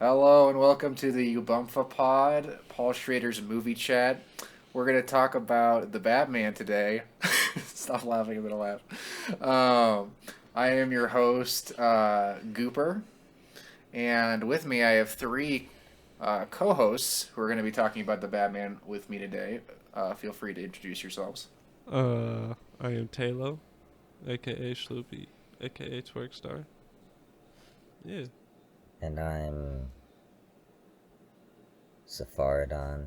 Hello and welcome to the Ubumfa pod, Paul Schrader's movie chat. We're going to talk about the Batman today. Stop laughing, I'm going to laugh. I am your host, Gooper, and with me I have three co-hosts who are going to be talking about the Batman with me today. Feel free to introduce yourselves. I am Teilo, aka Schloopy, aka Twerkstar. Yeah. And I'm Safaradon,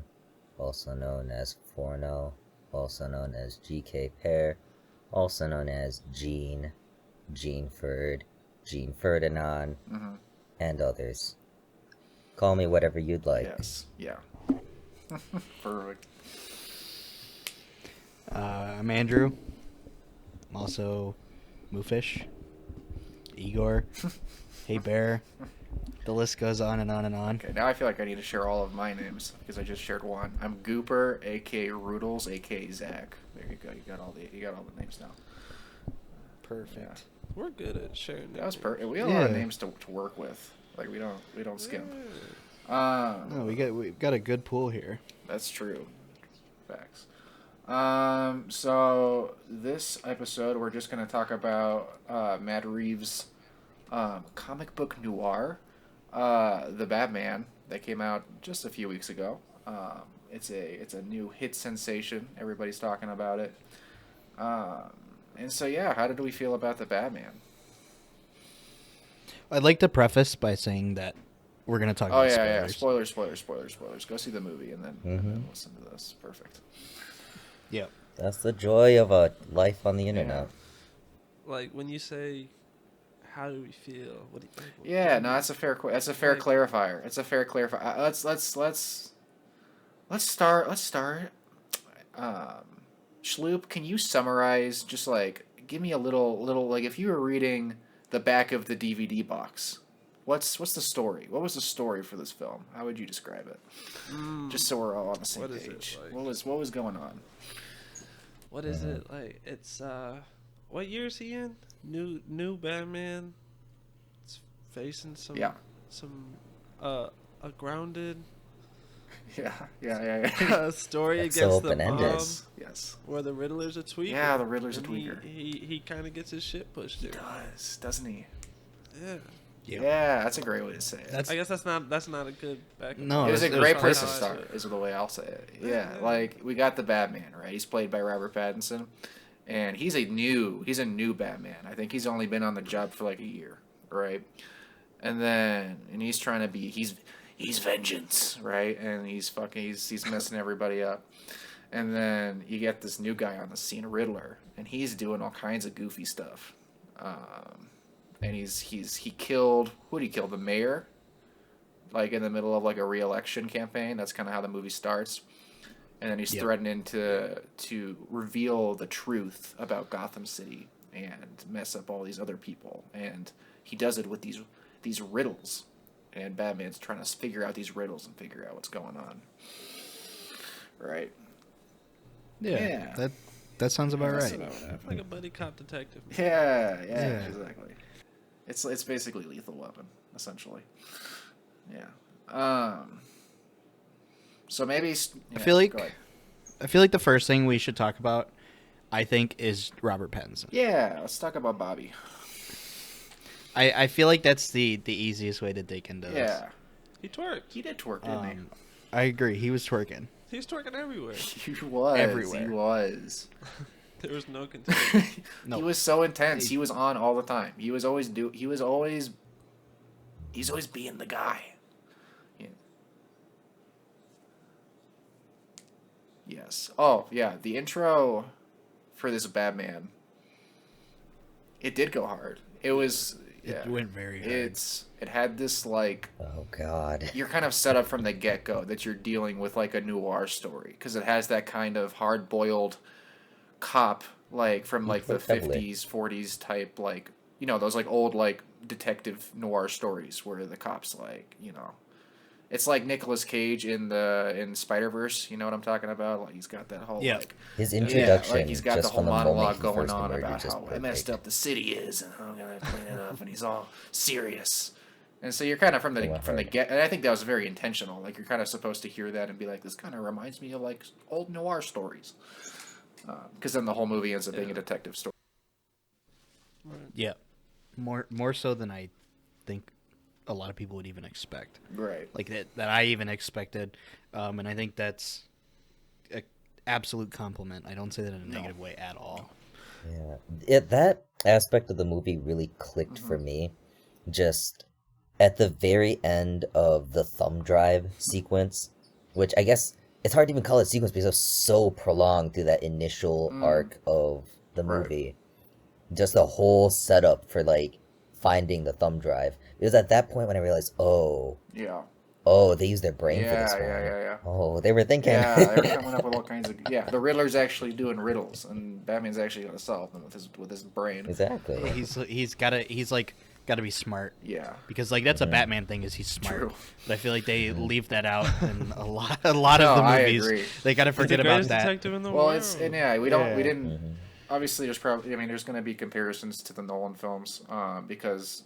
also known as Forno, also known as GK Pear, also known as Gene, Gene Ferd, Gene Ferdinand, and others. Call me whatever you'd like. Yes, yeah. Perfect. I'm Andrew. I'm also Moofish, Igor, Hey Bear. The list goes on and on and on. Okay, now I feel like I need to share all of my names because I just shared one. I'm Gooper, aka Roodles, aka Zach. There you go. You got all the names now. Perfect. We're good at sharing. That was perfect. We have a Yeah. lot of names to work with. Like we don't skimp. No, we've got a good pool here. That's true. Facts. So this episode we're just gonna talk about Matt Reeves' comic book noir, The Batman, that came out just a few weeks ago. It's a new hit sensation. Everybody's talking about it. And so yeah, how did we feel about The Batman? I'd like to preface by saying that we're going to talk Oh about yeah, spoilers. spoilers. Go see the movie and then listen to this. Perfect. Yep. That's the joy of a life on the internet. Like when you say, "How do we feel?" What do you? Yeah, no, that's a fair Like- clarifier. It's a fair clarifier. Let's start. Schloop, can you summarize? Just like give me a little like if you were reading the back of the DVD box. What's the story? What was the story for this film? How would you describe it? Just so we're all on the same What is it page. like? What was going on? What is it like? It's what year is he in? New Batman. It's facing some a grounded Yeah. story That's against so the open-ended. mob, Yes. where the Riddler's a tweaker. Yeah, the Riddler's a and tweaker. He kind of gets his shit pushed through. Doesn't he? Yeah. Yep. Yeah, that's a great way to say it. That's I guess that's not a good back. No, It was a it was great place to perfect. start, is the way I'll say it. Yeah, Yeah. like we got the Batman, right? He's played by Robert Pattinson, and he's a new Batman. I think he's only been on the job for like a year, right? And he's trying to be he's vengeance, right? And he's messing everybody up. And then you get this new guy on the scene, Riddler, and he's doing all kinds of goofy stuff. And he killed who did he kill? The mayor, like in the middle of like a re-election campaign. That's kind of how the movie starts. And then he's Yep. threatening to reveal the truth about Gotham City and mess up all these other people. And he does it with these riddles. And Batman's trying to figure out these riddles and figure out what's going on. Right. yeah. That sounds about That's right. about what happened. Like a buddy cop detective. Yeah, Yeah. exactly. It's basically Lethal Weapon, essentially. Yeah. So maybe I feel go ahead. like the first thing we should talk about, I think, is Robert Pattinson. Yeah, let's talk about Bobby. I feel like that's the easiest way to dig into this. Yeah, He twerked. he did twerk, didn't I agree. He was twerking. He's twerking everywhere. he? He was Everywhere. He was. There was no contention. No. He was so intense. He was on all the time. He's always being the guy. Yeah. Yes. Oh, yeah. The intro for this Batman, it did go hard. It was. Yeah. It went very hard. It had this like Oh God. you're kind of set up from the get go that you're dealing with like a noir story because it has that kind of hard boiled cop like from like the Heavily. 50s 40s type like those like old like detective noir stories where the cops like it's like Nicolas Cage in Spider-Verse, you know what I'm talking about? Like he's got that whole Yeah. like His introduction, like he's got just the whole from the moment monologue he going first on emerged, about is how perfect. messed up the city is and I'm gonna clean it up and he's all serious. And so you're kind of from the hard. get, and I think that was very intentional. Like you're kind of supposed to hear that and be like, this kind of reminds me of like old noir stories, because then the whole movie ends up being a detective story. Right. Yeah, more so than I think a lot of people would even expect. Right. Like that I even expected, and I think that's an absolute compliment. I don't say that in a negative way at all. Yeah, that aspect of the movie really clicked for me. Just at the very end of the thumb drive sequence, which I guess it's hard to even call it sequence because it was so prolonged through that initial arc of the movie. Just the whole setup for like finding the thumb drive. It was at that point when I realized, oh, they used their brain for this one. Yeah. Oh, they were thinking. Yeah, they were coming up with all kinds of the Riddler's actually doing riddles, and Batman's actually gonna solve them with his brain. Exactly. He's gotta be smart. Yeah. Because like that's a Batman thing, is he's smart. True. But I feel like they leave that out in a lot of the I movies. agree. They gotta He's the forget about greatest that. detective in the Well, world. we didn't. Obviously, there's there's going to be comparisons to the Nolan films, because,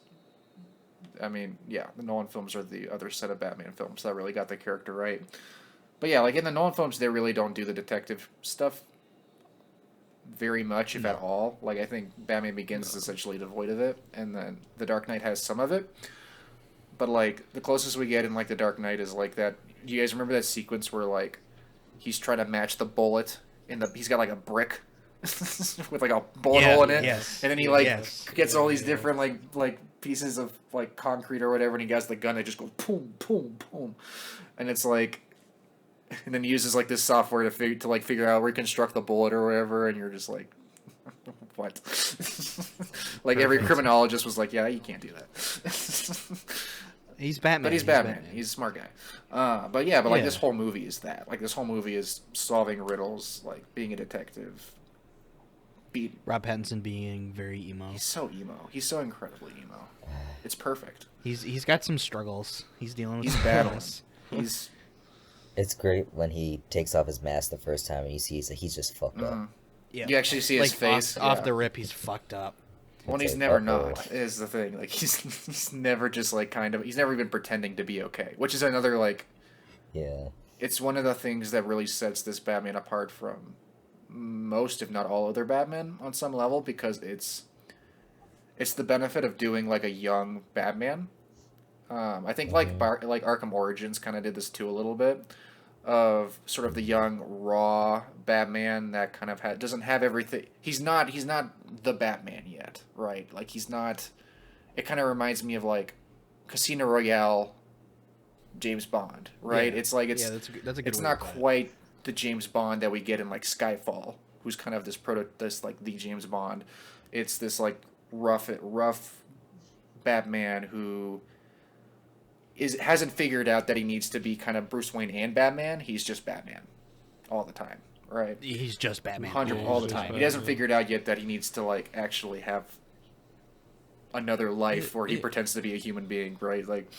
the Nolan films are the other set of Batman films that really got the character right. But yeah, like in the Nolan films, they really don't do the detective stuff very much, if at all. Like I think Batman Begins is essentially devoid of it, and then The Dark Knight has some of it. But like the closest we get in like The Dark Knight is like that. Do you guys remember that sequence where like he's trying to match the bullet he's got like a brick with like a bullet hole in it, and then he gets all these different like pieces of like concrete or whatever, and he gets the gun that just goes boom, boom, boom, and it's like, and then he uses like this software to figure out reconstruct the bullet or whatever, and you're just like, what? Like every criminologist was like, yeah, you can't do that. He's Batman. But he's Batman. He's a smart guy. But like this whole movie is that. Like this whole movie is solving riddles, like being a detective. Rob Pattinson being very emo. He's so emo. He's so incredibly emo. It's perfect. He's got some struggles. He's dealing with He's some battling. struggles. It's great when he takes off his mask the first time and you see that he's just fucked up. Yeah. You actually see his face off the rip. He's fucked up. Well, he's never not, is the thing. Like he's never just like he's never even pretending to be okay, which is another like. Yeah. It's one of the things that really sets this Batman apart from most, if not all, other Batman on some level, because it's the benefit of doing like a young Batman. I think like Arkham Origins kind of did this too a little bit, of sort of the young raw Batman that kind of doesn't have everything. He's not the Batman yet, right? Like he's not. It kind of reminds me of like Casino Royale, James Bond, right? Yeah. It's like that's a good. It's not quite the James Bond that we get in like Skyfall, who's kind of this like the James Bond. It's this like rough Batman who hasn't figured out that he needs to be kind of Bruce Wayne and Batman. He's just Batman all the time, right? He's just Batman. 100 all the time. He hasn't figured out yet that he needs to like actually have another life where he pretends to be a human being, right? Like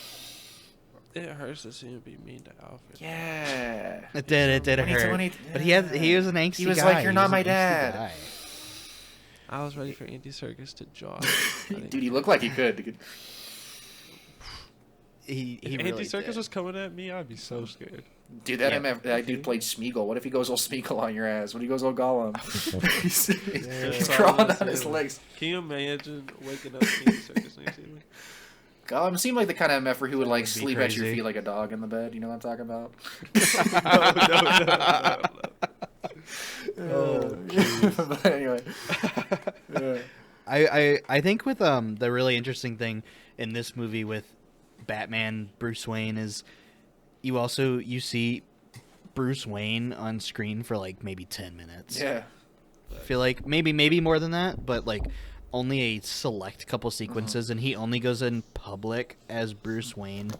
it hurts to see him be mean to Alfred. Yeah. It did hurt. But he was an angsty guy. He was like, "You're not my dad." I was ready for Andy Serkis to jaw. Dude, he looked like he could. If Andy really Serkis did. was coming at me, I'd be so scared. Dude, that dude played Smeagol. What if he goes all Smeagol on your ass? What if he goes all Gollum? he's crawling on his legs. Can you imagine waking up to Andy Serkis next to me? Gollum seemed like the kind of MF where he would like That'd be sleep at your crazy. feet like a dog in the bed. You know what I'm talking about? No. But anyway. Yeah. I think with the really interesting thing in this movie with Batman Bruce Wayne is you see Bruce Wayne on screen for like maybe 10 minutes. Yeah. I feel like maybe more than that, but like only a select couple sequences, and he only goes in public as Bruce Wayne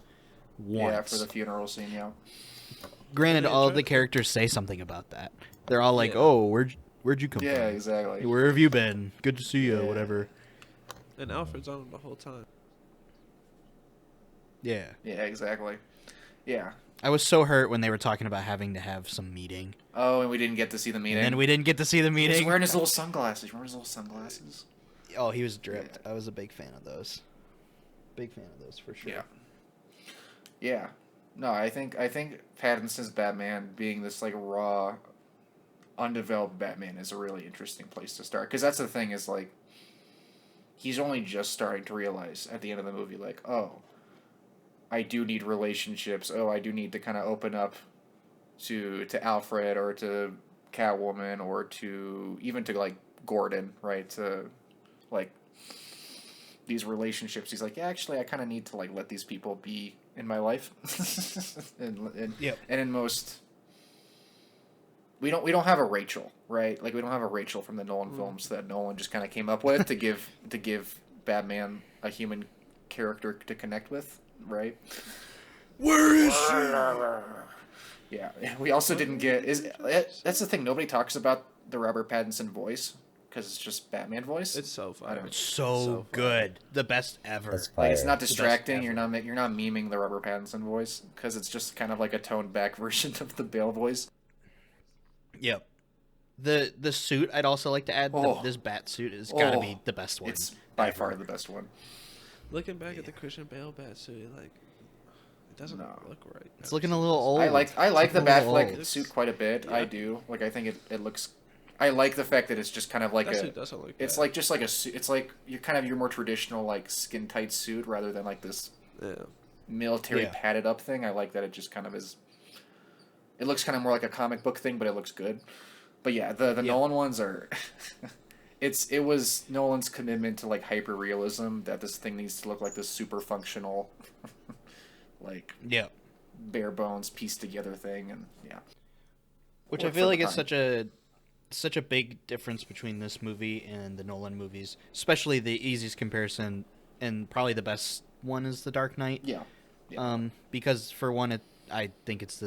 once. Yeah, for the funeral scene, yeah. Granted, all of the characters say something about that. They're all like, "Oh, where'd you come from? Yeah, exactly. Where have you been? Good to see you." Whatever. And Alfred's on him the whole time. Yeah. Yeah, exactly. Yeah. I was so hurt when they were talking about having to have some meeting. Oh, and we didn't get to see the meeting. And we didn't get to see the He was meeting. wearing his little sunglasses. Remember his little sunglasses? Oh, he was dripped. Yeah. I was a big fan of those. Big fan of those for sure. Yeah. Yeah. No, I think Pattinson's Batman being this like raw, undeveloped Batman is a really interesting place to start, because that's the thing is like he's only just starting to realize at the end of the movie like, oh, I do need relationships. Oh, I do need to kind of open up to Alfred or to Catwoman or to even to like Gordon, right? To like these relationships. He's like, yeah, actually, I kind of need to like let these people be in my life. And in most, we don't have a Rachel, right? Like we don't have a Rachel from the Nolan films that Nolan just kind of came up with to give Batman a human character to connect with, right? Where is she? Yeah, we also didn't get that's the thing. Nobody talks about the Robert Pattinson voice because it's just Batman voice. It's so fun. It's so good. The best ever. That's Like it's fire. not distracting. ever. You're not memeing the Robert Pattinson voice because it's just kind of like a toned back version of the Bale voice. Yep. The suit I'd also like to add. This bat suit has got to be the best one. It's by ever. far the best one. Looking back at the Christian Bale Batsuit, like it doesn't look right. It's looking a little old. I like the It's a little Batfleck old. suit quite a bit. Yeah. I do. Like I think it looks. I like the fact that it's just kind of like That a. suit doesn't look It's bad. like just like a suit. It's like your more traditional like skin tight suit rather than like this Yeah. military Yeah. padded up thing. I like that it just kind of is. It looks kind of more like a comic book thing, but it looks good. But yeah, the Nolan ones are. It was Nolan's commitment to like hyper realism that this thing needs to look like this super functional, like Yeah. bare bones pieced together thing, and yeah. Which Worked I feel for like the is time. such a big difference between this movie and the Nolan movies. Especially the easiest comparison and probably the best one is The Dark Knight. Yeah. Yeah. Because for one, I think it's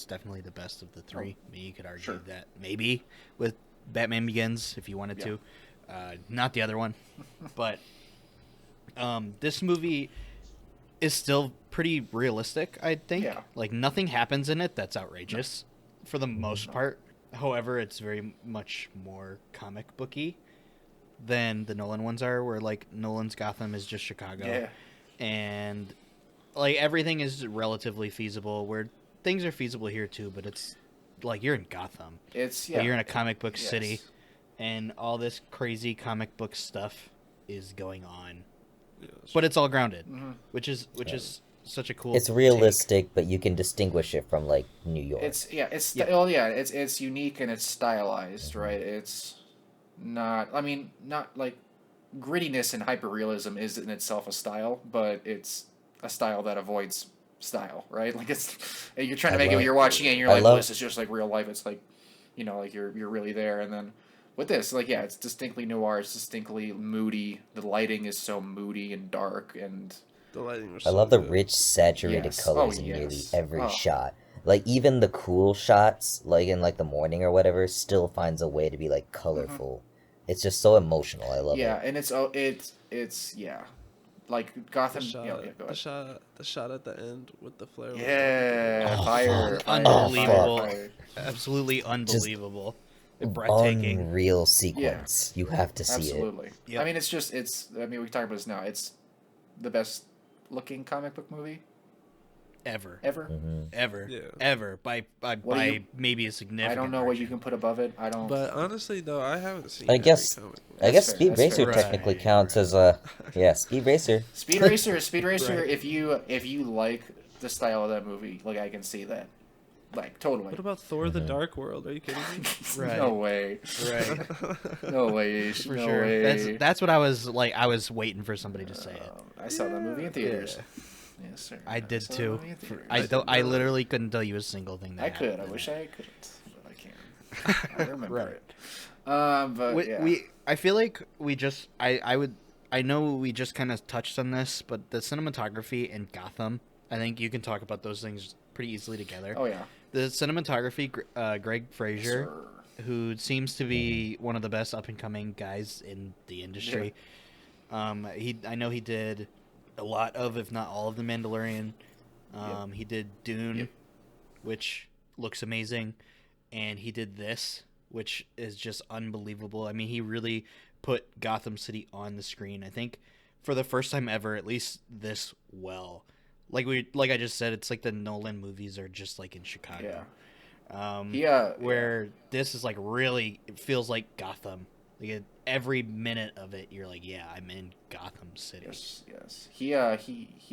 definitely the best of the three. Maybe you could argue Sure. that maybe with Batman Begins if you wanted Yeah. to, not the other one, but this movie is still pretty realistic. I think. Yeah. Like nothing happens in it that's outrageous, for the most part. However, it's very much more comic booky than the Nolan ones are, where like Nolan's Gotham is just Chicago, Yeah. and like everything is relatively feasible. Where things are feasible here too, but it's like you're in Gotham, It's but yeah. you're in a comic book Yes. city, and all this crazy comic book stuff is going on. Yeah, But it's all grounded, Mhm. which is such a cool. It's realistic, but you can distinguish it from like New York. It's unique and it's stylized, right? It's not. I mean, not like grittiness and hyperrealism is in itself a style, but it's a style that avoids style, right? Like it's you're trying to make it. You're watching it, and you're like, well, this is just like real life. It's like, like you're really there, and then. With this, like, yeah, it's distinctly noir. It's distinctly moody. The lighting is so moody and dark, and the lighting was I so love the good. rich, saturated Yes. colors Oh, in nearly yes. every Oh. shot. Like even the cool shots, like in like the morning or whatever, still finds a way to be like colorful. It's just so emotional. I love yeah, it. and it's yeah, like The Gotham. shot, Go ahead. the shot at the end with the flare. Yeah, Oh, fire, unbelievable. fire. Absolutely unbelievable. Breathtaking. Unreal sequence. You have to see Absolutely. Yep. I mean, I mean, we talk about this now. It's the best looking comic book movie Ever. ever. it. hmm Yeah. Ever. By What do you- maybe a significant I don't know what you margin. can put above it. I don't. But honestly, though, I haven't seen. I every guess- comic book. I That's guess fair, Speed that's Racer fair. technically Right, counts as Speed Racer. Speed Racer. Right. If you like the style of that movie, like I can see that, like totally. What about Thor: The Dark World? Are you kidding me? Right. No way. Right. No way. For no sure. way. That's what I was like. I was waiting for somebody to say it. I saw that movie in theaters. Yes, sir. I did saw that too. movie in theaters. I literally couldn't tell you a single thing that I could. I happened. wish I couldn't, but I can't. I remember Right. it. But yeah. I feel like we just I know we just kind of touched on this, but the cinematography in Gotham, I think you can talk about those things pretty easily together. Oh yeah. The cinematography, Greg Fraser, Sir. who seems to be one of the best up and coming guys in the industry. I know he did a lot of, if not all of, The Mandalorian. He did Dune, Yep. which looks amazing, and he did this, which is just unbelievable. I mean, he really put Gotham City on the screen. I think for the first time ever, at least this well. like I just said, it's like the Nolan movies are just like in Chicago. Where this is like really, it feels like Gotham. Like every minute of it, you're like, yeah, I'm in Gotham City. Yes. He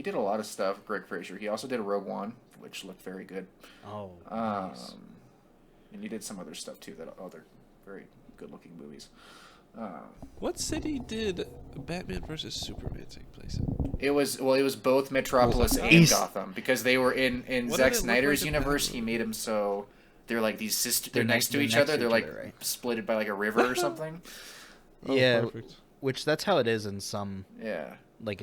did a lot of stuff. Greg Fraser. He also did Rogue One, which looked very good. Oh, nice. And he did some other stuff too. That other very good looking movies. What city did Batman versus Superman take place in? It was both Metropolis and Gotham, because they were in Zack Snyder's universe. He made them so they're like these sisters. They're next to each other. They're like splitted by like a river or something. Yeah, perfect. Which that's how it is in some. Yeah. Like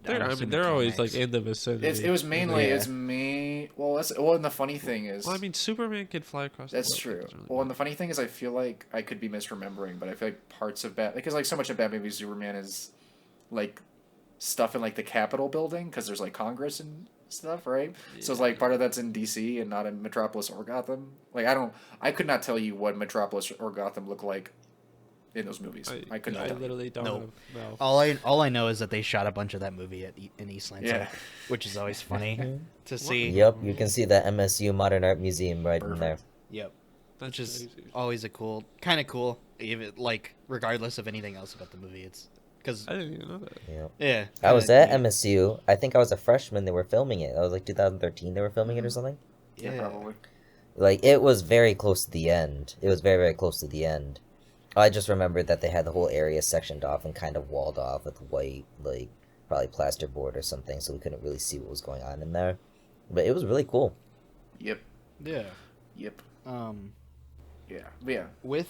They're always like in the vicinity. It was mainly well, and the funny thing is, well, I mean, Superman can fly across. That's true. Well, and the funny thing is, I feel like I could be misremembering, but I feel like parts of because like so much of Batman v Superman is like stuff in like the Capitol building, because there's like Congress and stuff, right? Yeah. So it's like part of that's in DC and not in Metropolis or Gotham. Like I could not tell you what Metropolis or Gotham look like in those movies. I could not. I literally don't know. All I know is that they shot a bunch of that movie in East Lansing, which is always funny to see. Yep, you can see the MSU Modern Art Museum right in there. Yep, which is always kind of cool, even like regardless of anything else about the movie. It's because I didn't even know that. Yep. Yeah, I was at MSU. I think I was a freshman. They were filming it. That was like 2013. They were filming it or something. Yeah, probably. Like it was very close to the end. It was very, very close to the end. I just remembered that they had the whole area sectioned off and kind of walled off with white, like, probably plasterboard or something, so we couldn't really see what was going on in there. But it was really cool. Yep. Yeah. Yep. Yeah. With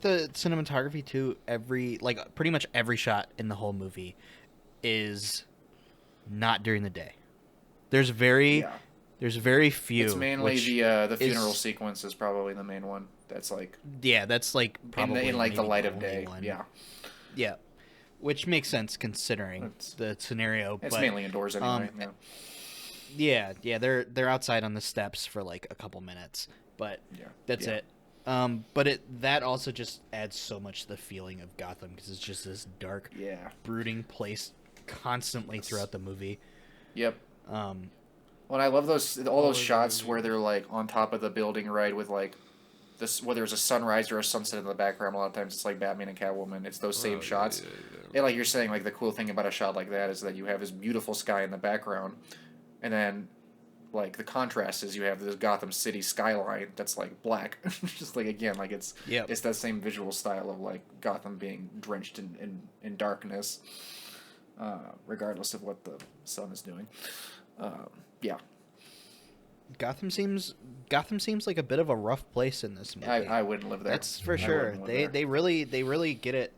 the cinematography too, pretty much every shot in the whole movie is not during the day. There's very few. It's mainly the funeral sequence is probably the main one. That's like probably in like the light of day. One. Yeah, which makes sense considering the scenario. It's mainly indoors anyway. Yeah, they're outside on the steps for like a couple minutes, but that's it. But that also just adds so much to the feeling of Gotham, because it's just this dark, brooding place constantly throughout the movie. Yep. Well, and I love all those shots where they're like on top of the building, right, with like this, whether it's a sunrise or a sunset in the background. A lot of times it's like Batman and Catwoman. It's those same shots. And like you're saying, like the cool thing about a shot like that is that you have this beautiful sky in the background, and then like the contrast is you have this Gotham City skyline that's like black. Just like again, like it's that same visual style of like Gotham being drenched in darkness, regardless of what the sun is doing. Gotham seems like a bit of a rough place in this movie. I wouldn't live there. That's for sure. They really get it.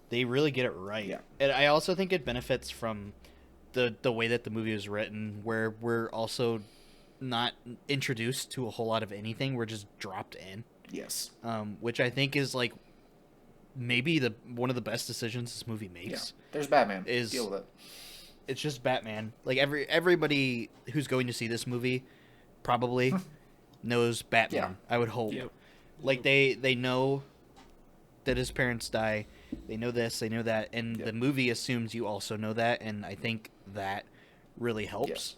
They really get it right. Yeah. And I also think it benefits from the way that the movie was written, where we're also not introduced to a whole lot of anything. We're just dropped in. Yes. Which I think is like maybe one of the best decisions this movie makes. Yeah. There's Batman. Deal with it. It's just Batman. Like everybody who's going to see this movie probably knows Batman. I would hope. Yep. Like they know that his parents die. They know this, they know that, and the movie assumes you also know that, and I think that really helps.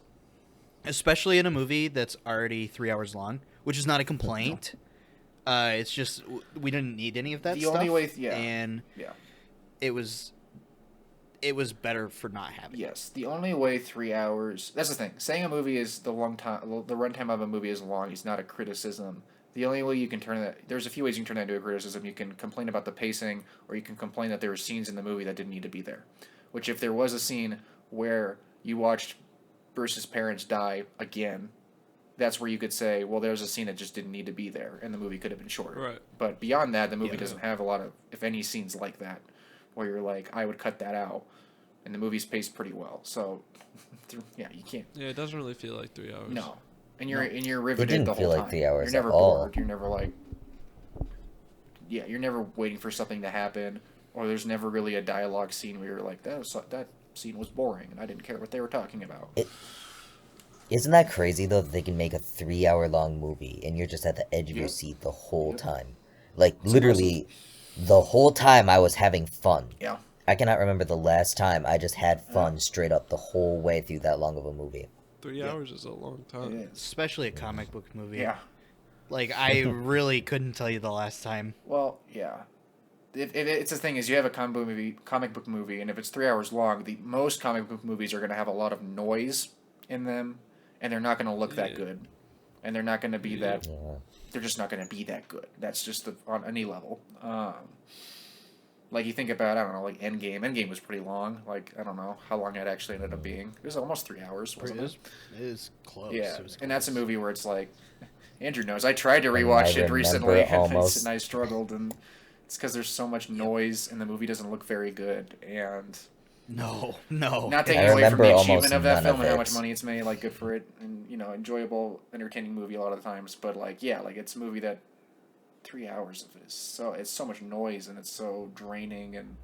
Especially in a movie that's already 3 hours long, which is not a complaint. It's just we didn't need any of that stuff. The only way, and it was better for not having. Yes, the only way 3 hours. That's the thing. Saying a movie is the runtime of a movie is long is not a criticism. The only way you can turn that, there's a few ways you can turn that into a criticism. You can complain about the pacing, or you can complain that there were scenes in the movie that didn't need to be there. Which, if there was a scene where you watched Bruce's parents die again, that's where you could say, well, there's a scene that just didn't need to be there, and the movie could have been shorter. Right. But beyond that, the movie doesn't have a lot of, if any, scenes like that, where you're like, I would cut that out. And the movie's paced pretty well. So, you can't. Yeah, it doesn't really feel like 3 hours. No. And you're riveted the whole time. It didn't feel like 3 hours You're never at all. bored. You're never like... Yeah, you're never waiting for something to happen. Or there's never really a dialogue scene where you're like, that scene was boring, and I didn't care what they were talking about. Isn't that crazy, though, that they can make a 3 hour long movie, and you're just at the edge of your seat the whole time? Like, literally, the whole time I was having fun. Yeah. I cannot remember the last time I just had fun straight up the whole way through that long of a movie. 3 hours is a long time. It is. Especially a comic book movie. Yeah. Like, I really couldn't tell you the last time. Well, yeah. It's the thing is, you have a comic book movie, and if it's 3 hours long, most comic book movies are going to have a lot of noise in them, and they're not going to look that good, and they're not going to be that. Yeah. They're just not going to be that good. That's just on any level. Like you think about, I don't know, like Endgame. Endgame was pretty long. Like I don't know how long it actually ended up being. It was almost 3 hours, wasn't it? It is close. Yeah, It was and that's a close. movie where it's like, Andrew knows. I tried to And rewatch I it recently, remember almost- and I struggled, and it's because there's so much noise, and the movie doesn't look very good, and No. not taking I away from remember the almost achievement of that none film of and how it. much money it's made, like good for it, and enjoyable, entertaining movie a lot of the times, but like like it's a movie that 3 hours of it is it's so much noise, and it's so draining, and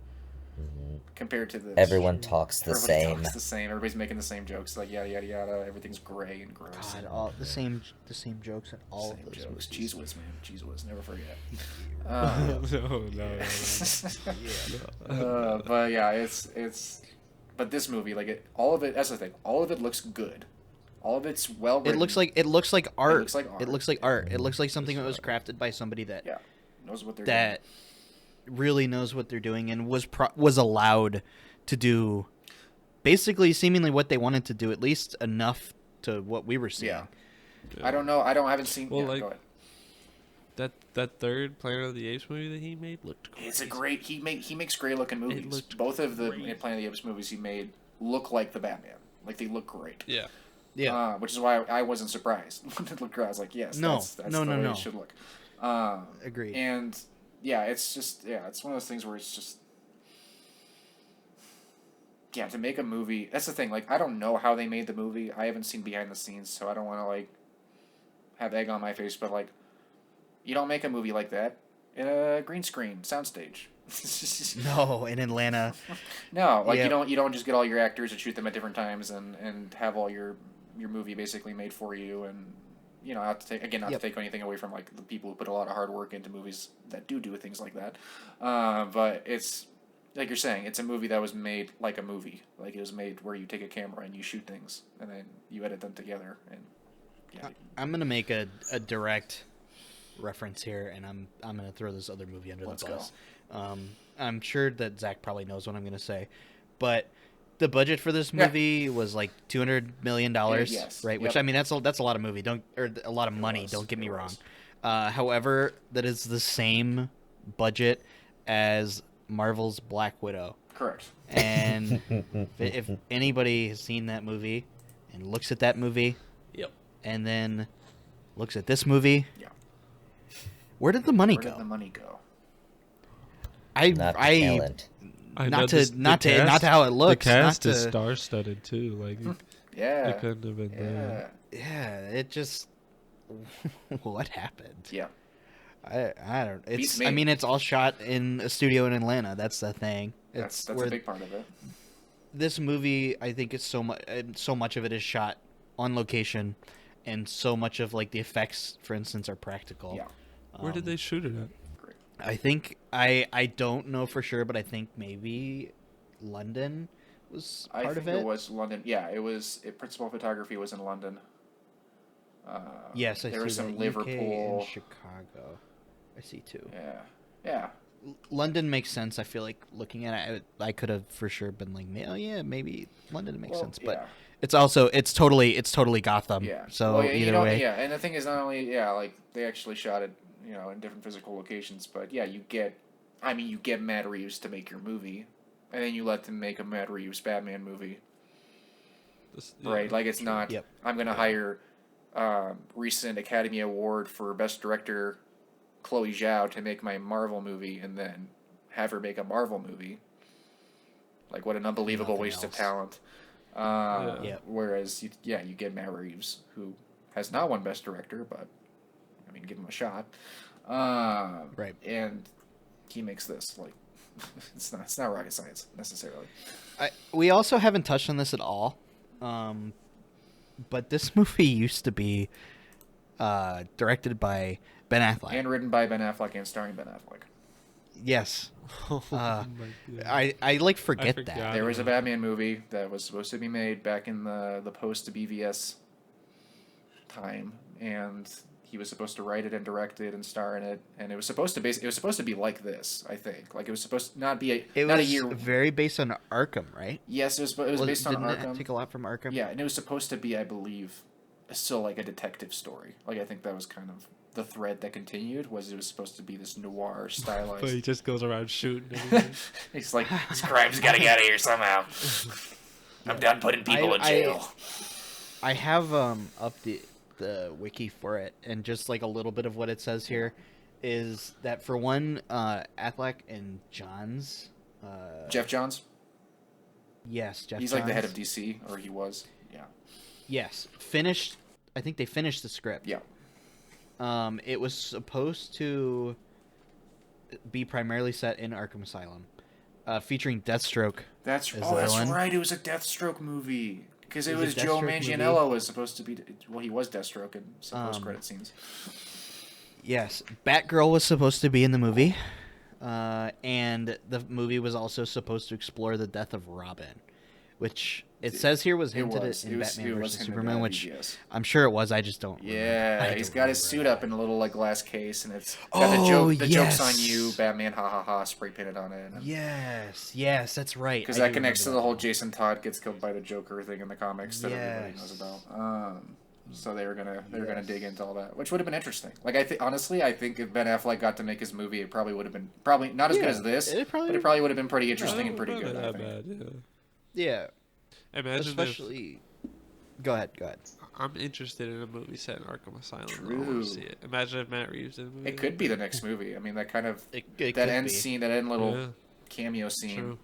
compared to the Everyone talks the everybody same. talks the same. Everybody's making the same jokes, like yada yada yada. Everything's gray and gross. God, all the same jokes in all Same of those jokes. movies. Cheese whiz, man. Cheese whiz. Never forget. No. But yeah, it's. But this movie, like all of it. That's the thing. All of it looks good. All of it's well written. It looks like art. looks like art. It looks like art. It looks like something that was crafted by somebody that knows what they're that really knows what they're doing and was allowed to do basically seemingly what they wanted to do, at least enough to what we were seeing. Yeah. I don't know. I haven't seen. Well, Go like, ahead. that third Planet of the Apes movie that he made looked crazy. It's a great. He makes great looking movies. looked Both of the great. Planet of the Apes movies he made look like the Batman. Like they look great. Yeah. Yeah. Which is why I wasn't surprised when it looked great. I was like, yes, No, that's no, the no, way no. it should look. Agreed. And yeah, it's just it's one of those things where it's just to make a movie. That's the thing. Like I don't know how they made the movie. I haven't seen behind the scenes, so I don't want to like have egg on my face. But like, you don't make a movie like that in a green screen soundstage. No, in Atlanta. No, like Yeah. you don't just get all your actors and shoot them at different times and have all your movie basically made for you, and not to take anything away from like the people who put a lot of hard work into movies that do things like that, but it's like you're saying, it's a movie that was made like a movie. Like it was made where you take a camera and you shoot things and then you edit them together, and I'm gonna make a direct reference here, and I'm gonna throw this other movie under Let's the go. bus. I'm sure that Zach probably knows what I'm gonna say, but the budget for this movie was like $200 million, Yes. right? Which Yep. I mean, that's a lot of movie. A lot of money. was. Don't get me It wrong. was. However, that is the same budget as Marvel's Black Widow. correct. And if anybody has seen that movie and looks at that movie, Yep. and then looks at this movie, Yeah. where did the money Where go? did the money go? Not the talent. Not to how it looks. The cast not is to, star-studded too. Like Yeah. it couldn't have been bad. yeah, it just what happened? Yeah. I don't. Beats It's. me. I mean, it's all shot in a studio in Atlanta. That's the thing. That's where a big part of it. this movie, I think, is so much of it is shot on location, and so much of like the effects, for instance, are practical. Yeah. Where did they shoot it at? I think I don't know for sure, but I think maybe London was I part think of it. it was London. Yeah, it was. Principal photography was in London. Yes, I there see was some that. UK Liverpool. and Chicago. I see too. Yeah, yeah, London makes sense. I feel like looking at it, I could have for sure been like, oh yeah, maybe London makes Well, sense, but yeah. it's totally Gotham. Yeah. So Well, yeah, either way, yeah, and the thing is, not only like they actually shot it, in different physical locations, but yeah, you get Matt Reeves to make your movie, and then you let them make a Matt Reeves Batman movie, right? Like it's not. Yep. I'm gonna hire recent Academy Award for Best Director Chloe Zhao to make my Marvel movie, and then have her make a Marvel movie. Like what an unbelievable Nothing waste of else. talent. Yeah. Whereas you get Matt Reeves, who has not won Best Director, but I mean, give him a shot. Right. And he makes this like it's not rocket science necessarily. we also haven't touched on this at all, but this movie used to be directed by Ben Affleck. And written by Ben Affleck and starring Ben Affleck. Yes. Oh Uh, my God. I like forget forgot. that. There was a Batman movie that was supposed to be made back in the post BVS time, and he was supposed to write it and direct it and star in it, and it was supposed to be like this. I think like it was supposed to not be It not a was year. very based on Arkham, right? Yes, it was based on Didn't Arkham. it take a lot from Arkham? Yeah, and it was supposed to be, I believe, still like a detective story. Like I think that was kind of the thread that continued. Was it was supposed to be this noir stylized. But he just goes around shooting everything. He's like, this crime's got to get out of here somehow. I'm done putting people in jail. I have up the wiki for it, and just like a little bit of what it says here is that for one, Affleck and Johns. Jeff Johns. Yes, Jeff. He's Johns. like the head of DC, or he was. Yeah. Yes, finished. I think they finished the script. Yeah. It was supposed to be primarily set in Arkham Asylum, featuring Deathstroke. That's as oh, the that's villain. right. It was a Deathstroke movie because it It was was a Joe Deathstroke Manganiello was supposed to be. Well, he was Deathstroke in some post-credit scenes. Yes, Batgirl was supposed to be in the movie, and the movie was also supposed to explore the death of Robin, which it says here was hinted at in Batman vs hinted Superman, at, which yes. I'm sure it was. I just don't. remember. Yeah, I he's don't got his remember suit that. up in a little like glass case, and it's got Oh, the joke's on yes. you, Batman, ha ha ha, spray painted on it. Yes, that's right. Because I that do connects to remember the whole that. Jason Todd gets killed by the Joker thing in the comics that everybody Yes. knows about. So they were gonna Yes. dig into all that, which would have been interesting. Like honestly, I think if Ben Affleck got to make his movie, it probably would have been not as good as this, it probably- but it probably would have been pretty interesting No, and pretty good. I Not think. bad, yeah. Yeah, Imagine especially. Go ahead. if I'm interested in a movie set in Arkham Asylum. I True. want to see it. Imagine if Matt Reeves did a movie. It could be the next movie. I mean, that kind of It that could end be. scene, that end little Yeah, cameo scene, true.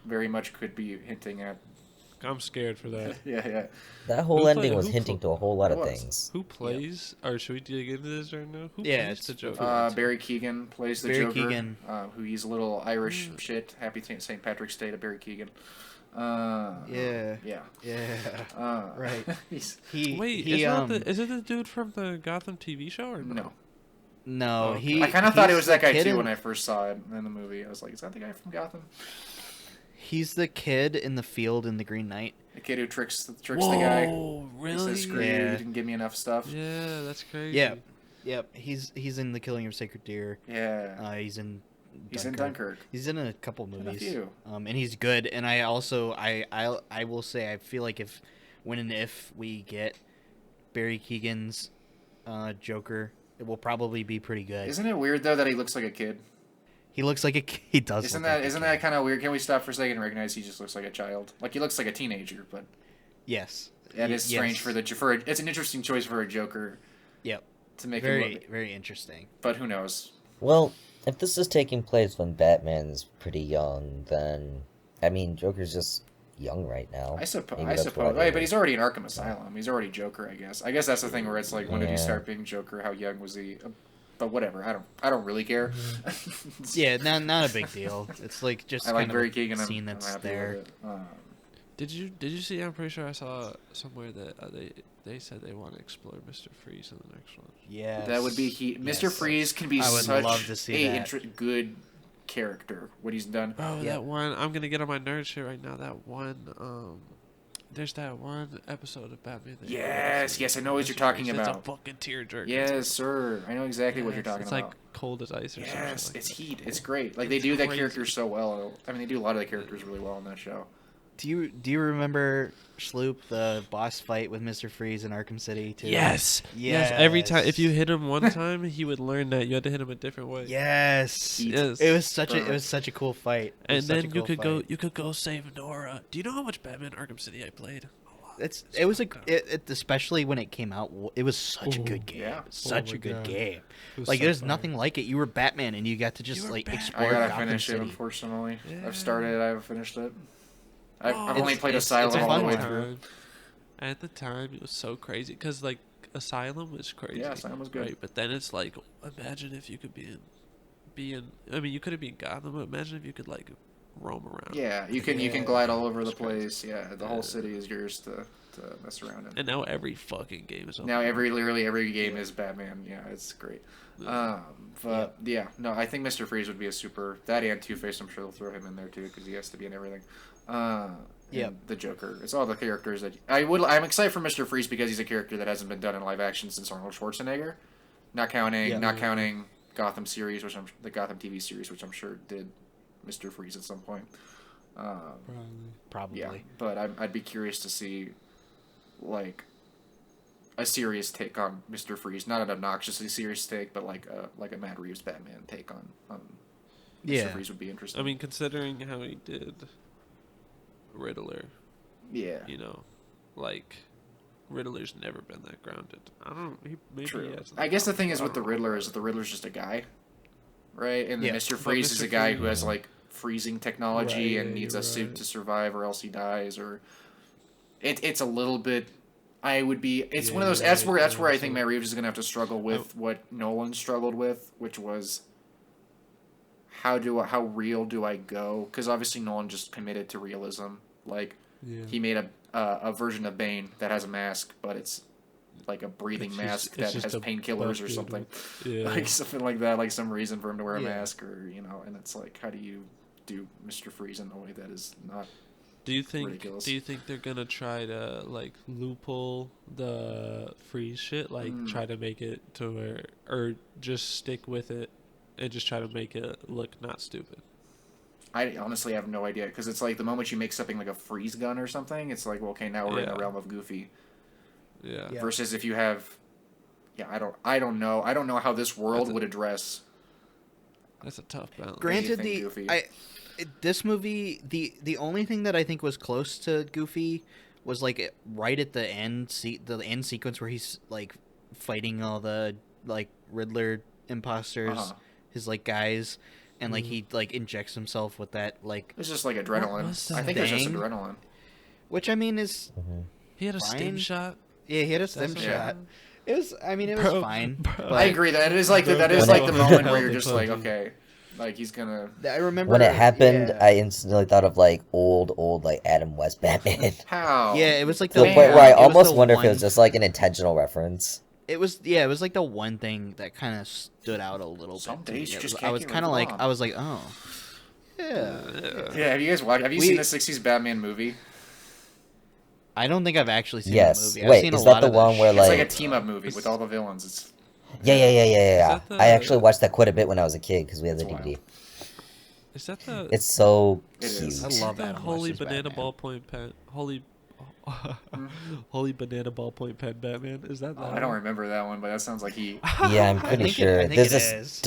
very much could be hinting at. I'm scared for that. Yeah. That whole Who ending play- was who hinting play- to a whole lot It of was. things. Who plays? Or should we dig into this right now? Who Yeah, plays it's the Joker? Barry Keoghan plays the Barry Joker. Keoghan. Who he's a little Irish shit. Happy St. Patrick's Day to Barry Keoghan. Yeah. Yeah. Right. He's, Wait, is it the dude from the Gotham TV show or no. No, Okay. he. I kind of thought it he's was that the guy kid too in- when I first saw it in the movie. I was like, is that the guy from Gotham? He's the kid in the field in the Green Knight. The kid who tricks the guy. Whoa, He really? says, screw you, Yeah. you didn't give me enough stuff. Yeah, that's crazy. Yep. He's in The Killing of Sacred Deer. Yeah. He's in. He's in Dunkirk. He's in a couple In a movies. few. And he's good. And I also I will say I feel like if we get Barry Keoghan's Joker, it will probably be pretty good. Isn't it weird though that he looks like a kid? He looks like he does. Isn't look like a that kid. kind of weird? Can we stop for a second and recognize he just looks like a child? Like he looks like a teenager, but Yes. that is strange Yes. it's an interesting choice for a Joker Yep. to make Very him look. very interesting. But who knows? Well, if this is taking place when Batman's pretty young, then I mean, Joker's just young right now. I suppose. Maybe that's why Right, but they- he's already in Arkham Asylum. He's already Joker, I guess. I guess that's the thing where it's like, when did he Yeah. start being Joker? How young was he? But whatever. I don't really care. Yeah, not a big deal. It's like just I like kind Barry of a Keoghan. scene I'm that's happy there. with it. Did you see? I'm pretty sure I saw somewhere that they said they want to explore Mr. Freeze in the next one. Yeah. That would be Mr. Freeze can be I would such love to see a that. good character. What he's done. Bro, Yeah. that one. I'm gonna get on my nerd shit right now. That one. There's that one episode of Batman. That Yes, I know what you're talking It's about. a fucking tearjerker. Yes, sir. I know exactly what you're talking it's about. like cold as ice or something. Yes, like it's that. heat. It's great. Like they It's do that crazy. character so well. I mean, they do a lot of the characters really well in that show. Do you remember Sloop, the boss fight with Mr. Freeze in Arkham City too? Yes. Every time, if you Yes. hit him one time, he would learn that you had to hit him a different way. Yes. Heat. Yes. It was such a cool fight. It And was such a then cool fight. you could go save Nora. Do you know how much Batman Arkham City I played? It was especially when it came out. It was such a Ooh. good game. Yeah. Such Oh a my good God. game. It was Like so there's fun. nothing like it. You were Batman and you got to You just were like Batman. explore I gotta Gotham finish City. it, unfortunately. Yeah. I've started it. I haven't finished it. I've Oh, only it's- played it's Asylum a all the fun way time. through. At the time, it was so crazy because like Asylum was crazy. Yeah, Asylum was good. Right, but then it's like, imagine if you could be in. I mean, you couldn't be in Gotham, but imagine if you could like roam around. Yeah, you can Yeah. glide all over the It's crazy. place. Yeah, the whole city is yours to to mess around in. And now every fucking game is. Now literally every game is Batman. Yeah, it's great. But yeah, no, I think Mr. Freeze would be a super. That and Two-Face, I'm sure they'll throw him in there too because he has to be in everything. Yeah, the Joker. It's all the characters that I'm excited for Mr. Freeze because he's a character that hasn't been done in live action since Arnold Schwarzenegger. Not counting Gotham series, the Gotham TV series, which I'm sure did Mr. Freeze at some point. Probably. Yeah, but I'd be curious to see, like, a serious take on Mr. Freeze, not an obnoxiously serious take, but like a Matt Reeves Batman take on Mr. Freeze would be interesting. I mean, considering how he did Riddler. Yeah. You know, like, Riddler's never been that grounded. I don't know. Maybe True. he has. I guess the thing is with the Riddler is that the Riddler's just a guy, right? And Mr. Freeze is a Mr. guy Freeze- who has like freezing technology and needs a you're suit right. to survive, or else he dies. Or it's a little bit. It's one of those. you're That's right, where I yeah, think so- Matt Reeves is gonna have to struggle with what Nolan struggled with, which was how real do I go? Because obviously Nolan just committed to realism. Like he made a version of Bane that has a mask, but it's like a breathing It's mask just- it's that just has a painkillers or bucket something. Yeah. Like something like that, like some reason for him to wear a Yeah. mask, or and it's like, how do you do Mr. Freeze in a way that is not Do you think? ridiculous? Do you think they're gonna try to like loophole the freeze shit? Like try to make it to where, or just stick with it and just try to make it look not stupid? I honestly have no idea, because it's like the moment you make something like a freeze gun or something, it's like, well, okay, now we're in the Yeah. realm of Goofy. Yeah. Yeah. Versus if you have, I don't know how this world That's a- would address. That's a tough balance. Granted, Anything Goofy. this movie, the only thing that I think was close to Goofy was like right at the end, the end sequence where he's like fighting all the like Riddler imposters, Uh-huh. his like guys, and like he like injects himself with that like, It's just like adrenaline. was I that think it's just thing? adrenaline. which I mean is He had a stim Fine. shot. yeah, he had a stem That's shot. what- It was, I mean, it was Bro, fine. bro. But I agree that it is like Bro, that is when like it- the moment where you're Healthy just like, punch. okay, like he's gonna. I remember When it happened, yeah. I instantly thought of like old like Adam West Batman. How? Yeah, it was like To the Damn. point where I it was almost the wonder if it one- was just like an intentional reference. It was like the one thing that kind of stood out a little Some bit. to me. days you It just was- can't I was get kind of rid like, of I was like, oh, yeah. Yeah, have you guys watched? Have you We- seen the '60s Batman movie? I don't think I've actually seen Yes. the movie. I've Wait, seen is a that lot the of one where, It's like- like a team up movie with all the villains. It's Yeah. that the- I actually watched that quite a bit when I was a kid because we had the It's wild. DVD. Is that the? It's so It cute. is. I is love that Adam holy West's banana Batman. ballpoint pen. Holy banana ballpoint pen Batman. Is that? oh, that I don't one? remember that one, but that sounds like he. Yeah, I'm pretty sure. I think There's it this is.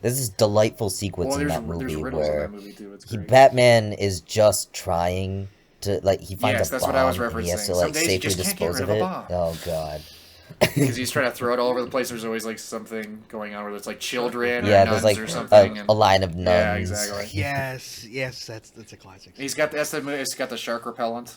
there's this delightful sequence Well, in there's that movie riddles in where that movie too. It's he great. Batman is just trying to like he finds Yes, a that's bomb what I was and he has referencing. to Some like days you safely just can't get dispose rid of of a it. bomb. Oh god. Because he's trying to throw it all over the place. There's always like something going on where there's like children Yeah, or there's nuns like or something. a line of nuns. Yeah, exactly. yes, that's a classic. He's got it's got the shark repellent.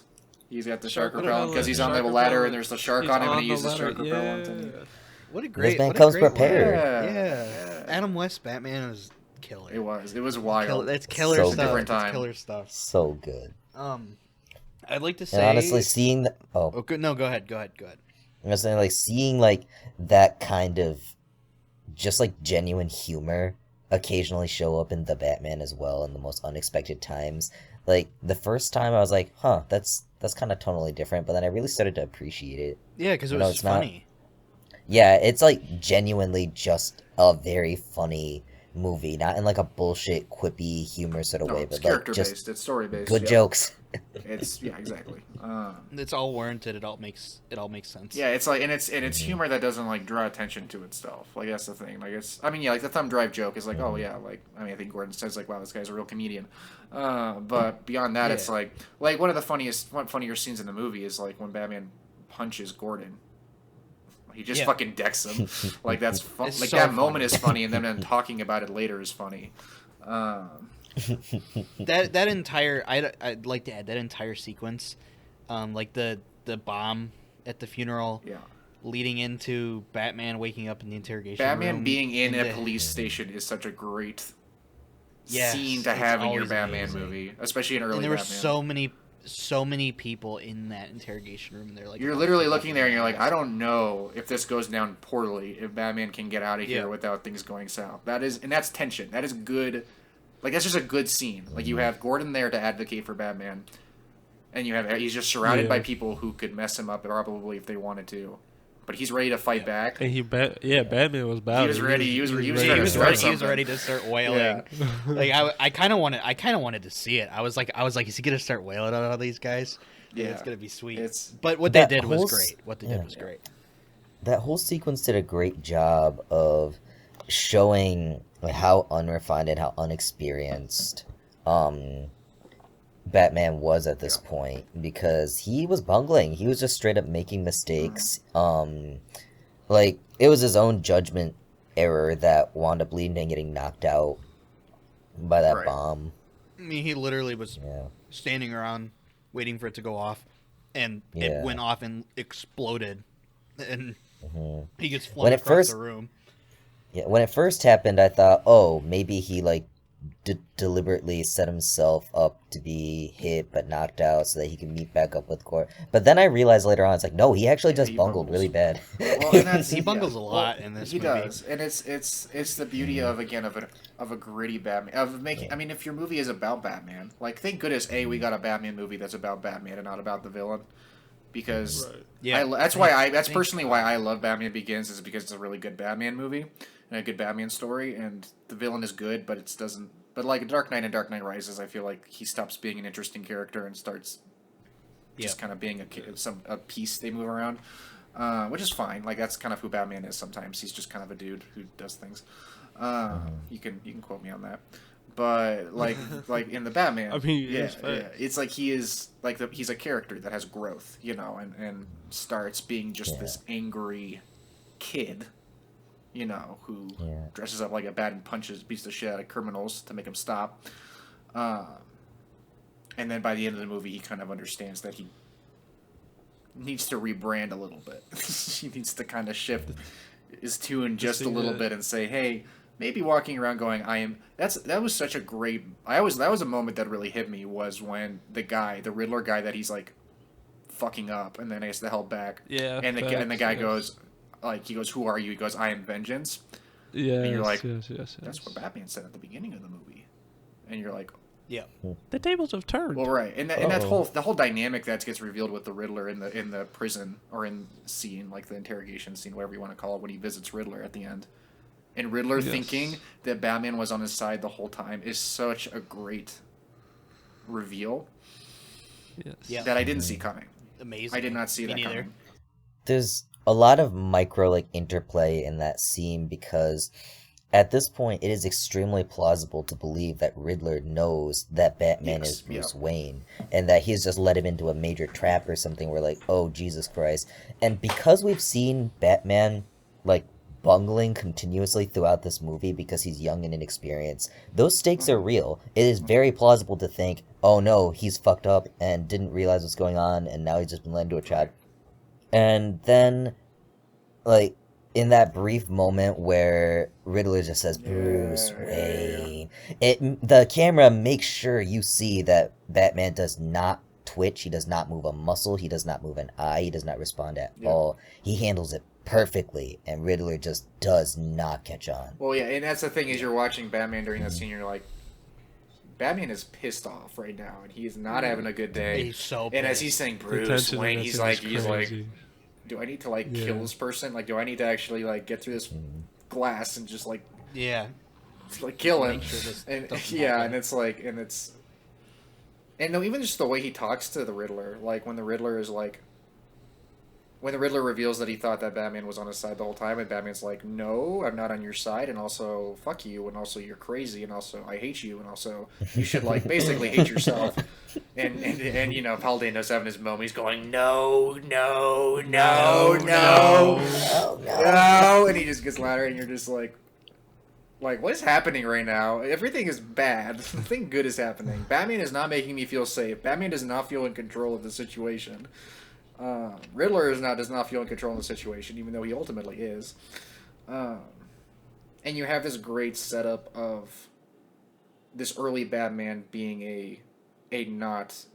He's got the shark Shark repellent because he's on the shark ladder repellent. and there's the shark He's on him and he the uses ladder, shark repellent. yeah. And What a great man what a comes great prepared. line. Yeah. Yeah. Adam West Batman is killer. it was wild. That's killer So stuff. different That's time. killer stuff. So good. I'd like to say. And honestly, seeing Oh, good. No, go ahead. I'm just saying, like, seeing, like, that kind of just, like, genuine humor occasionally show up in the Batman as well in the most unexpected times. Like, the first time I was like, huh, that's kind of totally different, but then I really started to appreciate it. Yeah, because it No, was it's not. funny. Yeah, it's, like, genuinely just a very funny movie, not in, like, a bullshit, quippy humor sort of No, way, it's but, like, character just based. It's story based. good yeah. jokes. It's exactly. It's all warranted. It all makes sense. Yeah, it's like and it's humor that doesn't like draw attention to itself. Like that's the thing. Like like the thumb drive joke is like, oh yeah, like I think Gordon says like, wow, this guy's a real comedian. But beyond that, it's Yeah. like one of the funnier scenes in the movie is like when Batman punches Gordon. He just Yeah. fucking decks him. Like that's fun. It's Like so that funny. moment is funny, and then talking about it later is funny. That entire I'd like to add that entire sequence, like the bomb at the funeral, Yeah. leading into Batman waking up in the interrogation Batman room. being in and a the- police station is such a great Yes, scene to it's have in your always Batman amazing. movie, especially in early And there were Batman. so many so many people in that interrogation room. And they're like, You're literally looking there and you're like, I don't know if this goes down poorly, if Batman can get out of here without things going south. That's tension. That is good. Like, that's just a good scene. Like, you have Gordon there to advocate for Batman, and he's just surrounded by people who could mess him up probably if they wanted to. But he's ready to fight back. And Batman was about. He was ready. He was ready to start wailing. Like I kind of wanted to see it. I was like, is he gonna start wailing on all these guys? Yeah, it's gonna be sweet. But what they did was great. What they did was great. That whole sequence did a great job of showing like how unrefined and how unexperienced Batman was at this point, because he was bungling. He was just straight up making mistakes. Like, it was his own judgment error that wound up leading to him getting knocked out by that bomb. I mean, he literally was standing around waiting for it to go off, and it went off and exploded, and he gets flung across the room. Yeah, when it first happened, I thought, oh, maybe he like deliberately set himself up to be hit but knocked out so that he can meet back up with Court. But then I realized later on, it's like, no, he actually just bungled really bad. Well, and he bungles a lot in this movie. He does, and it's the beauty of a gritty Batman of making. I mean, if your movie is about Batman, like, thank goodness we got a Batman movie that's about Batman and not about the villain. Because that's personally why I love Batman Begins, is because it's a really good Batman movie and a good Batman story, and the villain is good, but it doesn't. But like Dark Knight and Dark Knight Rises, I feel like he stops being an interesting character and starts just kind of being a piece they move around, which is fine. Like, that's kind of who Batman is sometimes. He's just kind of a dude who does things. You can quote me on that. But like in the Batman, I mean, it's like he's a character that has growth, and starts being just this angry kid, who dresses up like a bat and beats the shit out of criminals to make them stop. And then by the end of the movie, he kind of understands that he needs to rebrand a little bit. He needs to kind of shift his tune just a little bit and say, hey. Maybe walking around going, that was such a great. That was a moment that really hit me, was when the Riddler guy that he's like fucking up, and then he has to help back. Yeah. And the guy goes, he goes, who are you? He goes, I am vengeance. Yeah. And you're like, that's what Batman said at the beginning of the movie. And you're like, yeah, the tables have turned. Well, right, and that whole dynamic that gets revealed with the Riddler in the prison or in scene, like the interrogation scene, whatever you want to call it, when he visits Riddler at the end. And Riddler thinking that Batman was on his side the whole time is such a great reveal that I didn't see coming. Amazing. I did not see that coming. There's a lot of micro interplay in that scene, because at this point it is extremely plausible to believe that Riddler knows that Batman is Bruce Wayne, and that he's just led him into a major trap or something where, like, oh, Jesus Christ. And because we've seen Batman, like, bungling continuously throughout this movie because he's young and inexperienced, those stakes are real. It is very plausible to think, oh no, he's fucked up and didn't realize what's going on, and now he's just been led into a trap. And then, like, in that brief moment where Riddler just says, Bruce Wayne, the camera makes sure you see that Batman does not twitch, he does not move a muscle, he does not move an eye, he does not respond at all. He handles it perfectly, and Riddler just does not catch on. Well, yeah, and that's the thing, is you're watching Batman during that scene, you're like, Batman is pissed off right now, and he is not having a good day. He's so pissed. And as he's saying Bruce Wayne, he's like, do I need to kill this person? Like, do I need to actually get through this glass and just kill him? And it's like, and no, even just the way he talks to the Riddler, like when the Riddler is like. When the Riddler reveals that he thought that Batman was on his side the whole time, and Batman's like, no, I'm not on your side, and also, fuck you, and also, you're crazy, and also, I hate you, and also, you should, basically hate yourself. And Paul Dano's having his moment, he's going, no, and he just gets louder, and you're just like, what is happening right now? Everything is bad. Nothing good is happening. Batman is not making me feel safe. Batman does not feel in control of the situation. Riddler does not feel in control of the situation, even though he ultimately is. And you have this great setup of this early Batman being a not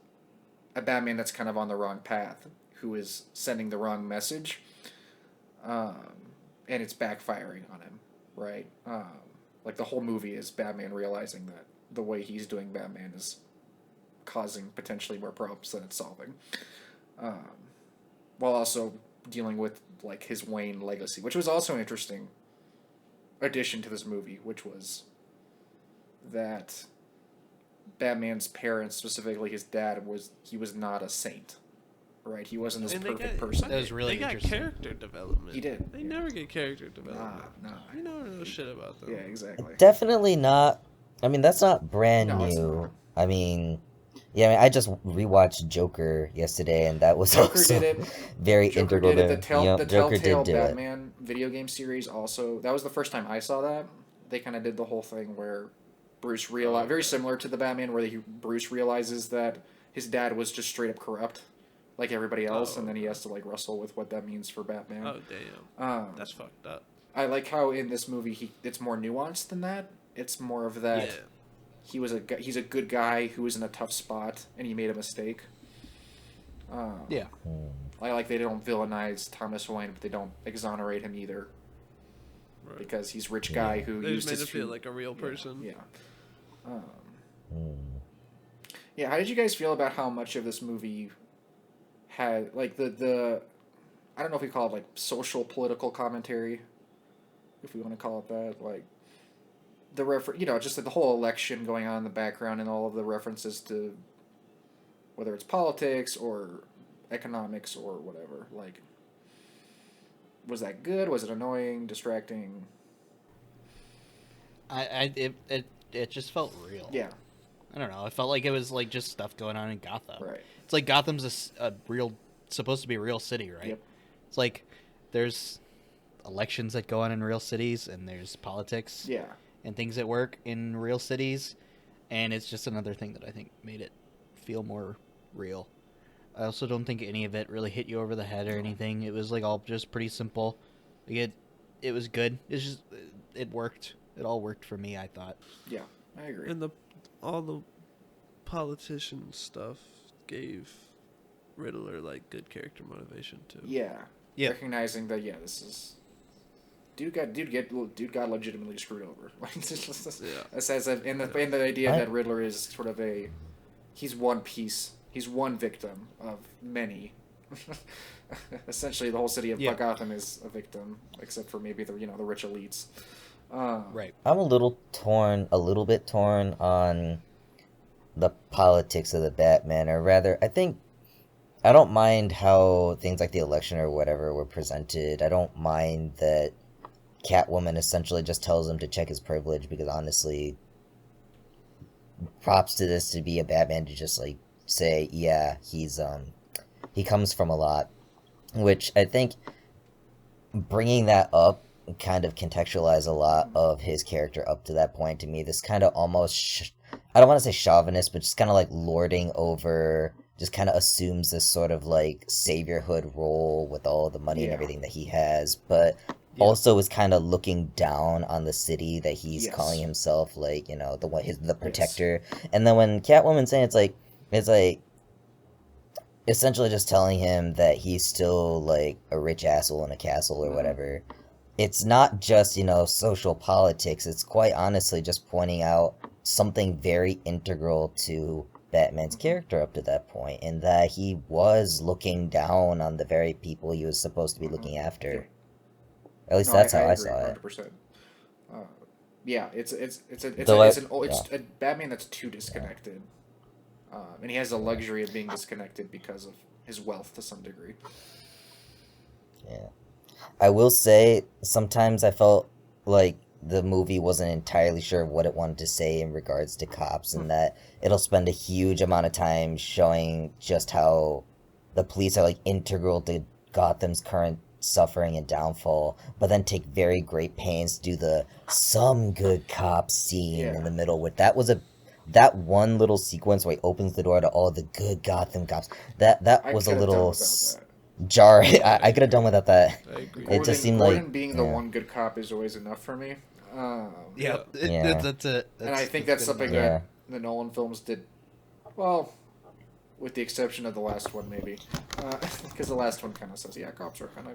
a Batman that's kind of on the wrong path, who is sending the wrong message, and it's backfiring on him, right? Like the whole movie is Batman realizing that the way he's doing Batman is causing potentially more problems than it's solving, while also dealing with like his Wayne legacy, which was also an interesting addition to this movie, which was that Batman's parents, specifically his dad, was not a saint, right? He wasn't this perfect person. That was really they got interesting. character development. He did. They never get character development. Nah. You never know shit about them. Yeah, exactly. Definitely not. I mean, that's not brand No, it's new. not. I mean, yeah, I mean, I just rewatched Joker yesterday, and that was Joker also did it. very Joker integral did it. to The Joker Telltale did do it. Batman video game series also. That was the first time I saw that. They kind of did the whole thing where Bruce realized, very similar to the Batman, where Bruce realizes that his dad was just straight up corrupt, like everybody else, and then he has to like wrestle with what that means for Batman. Oh damn, that's fucked up. I like how in this movie it's more nuanced than that. It's more of that. Yeah. He's a good guy who was in a tough spot and he made a mistake. Yeah. I like they don't villainize Thomas Wayne, but they don't exonerate him either. Right. Because he's a rich guy who They used just made his it feel few- like a real person. Yeah. Yeah. How did you guys feel about how much of this movie had like the I don't know if we call it like social political commentary, if we want to call it that, like the just like the whole election going on in the background and all of the references to whether it's politics or economics or whatever. Like, was that good? Was it annoying? Distracting? It just felt real. Yeah. I don't know. It felt like it was like just stuff going on in Gotham. Right. It's like Gotham's a real, supposed to be a real city, right? Yep. It's like there's elections that go on in real cities, and there's politics. Yeah. And things that work in real cities, and it's just another thing that I think made it feel more real. I also don't think any of it really hit you over the head or anything. It was like all just pretty simple. Like it was good. It's just it worked. It all worked for me, I thought. Yeah, I agree. And all the politician stuff gave Riddler like good character motivation too. Yeah. Yeah. Recognizing that, yeah, this is dude got legitimately screwed over. Like, it says that in the idea that Riddler is sort of he's one piece, he's one victim of many. Essentially, the whole city of Gotham is a victim, except for maybe the rich elites. Right. I'm a little bit torn on the politics of the Batman, or rather, I don't mind how things like the election or whatever were presented. I don't mind that Catwoman essentially just tells him to check his privilege, because honestly, props to this to be a Batman to just like say, yeah, he comes from a lot, which I think bringing that up kind of contextualized a lot of his character up to that point. To me, this kind of almost I don't want to say chauvinist, but just kind of like lording over, just kind of assumes this sort of like saviorhood role with all the money and everything that he has, but also is kind of looking down on the city that he's calling himself like, the protector. And then when Catwoman's saying it's like essentially just telling him that he's still like a rich asshole in a castle or whatever. It's not just, social politics. It's quite honestly just pointing out something very integral to Batman's character up to that point, in that he was looking down on the very people he was supposed to be looking after. At least that's how I saw it. 100%. Yeah, it's a Batman that's too disconnected, and he has the luxury of being disconnected because of his wealth to some degree. Yeah, I will say sometimes I felt like the movie wasn't entirely sure of what it wanted to say in regards to cops, and that it'll spend a huge amount of time showing just how the police are like integral to Gotham's current suffering and downfall, but then take very great pains to do the some good cops scene in the middle. With that that one little sequence where he opens the door to all the good Gotham cops. That was a little jarring. I could have done without that. I agree. It just seemed Gordon like being the one good cop is always enough for me. That's it. And I think that's something that the Nolan films did well. with the exception of the last one, maybe, because the last one kind of says, yeah, cops are kind of,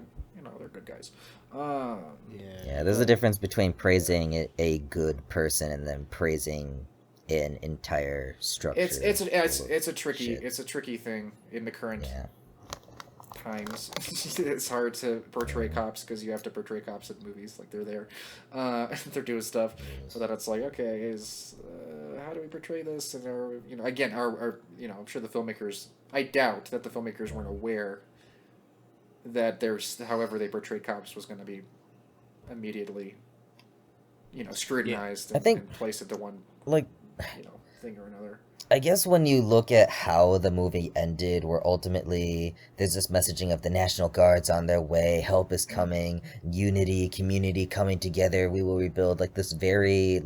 they're good guys. Yeah, there's a difference between praising a good person and then praising an entire structure. It's a tricky thing in the current times. It's hard to portray cops because you have to portray cops in movies like they're there, they're doing stuff. So that it's like, okay, how do we portray this? And again, I'm sure the filmmakers. I doubt that the filmmakers weren't aware that however they portrayed cops was going to be immediately, scrutinized and placed into one thing or another. I guess when you look at how the movie ended, where ultimately there's this messaging of the National Guard's on their way, help is coming, unity, community coming together, we will rebuild, like this very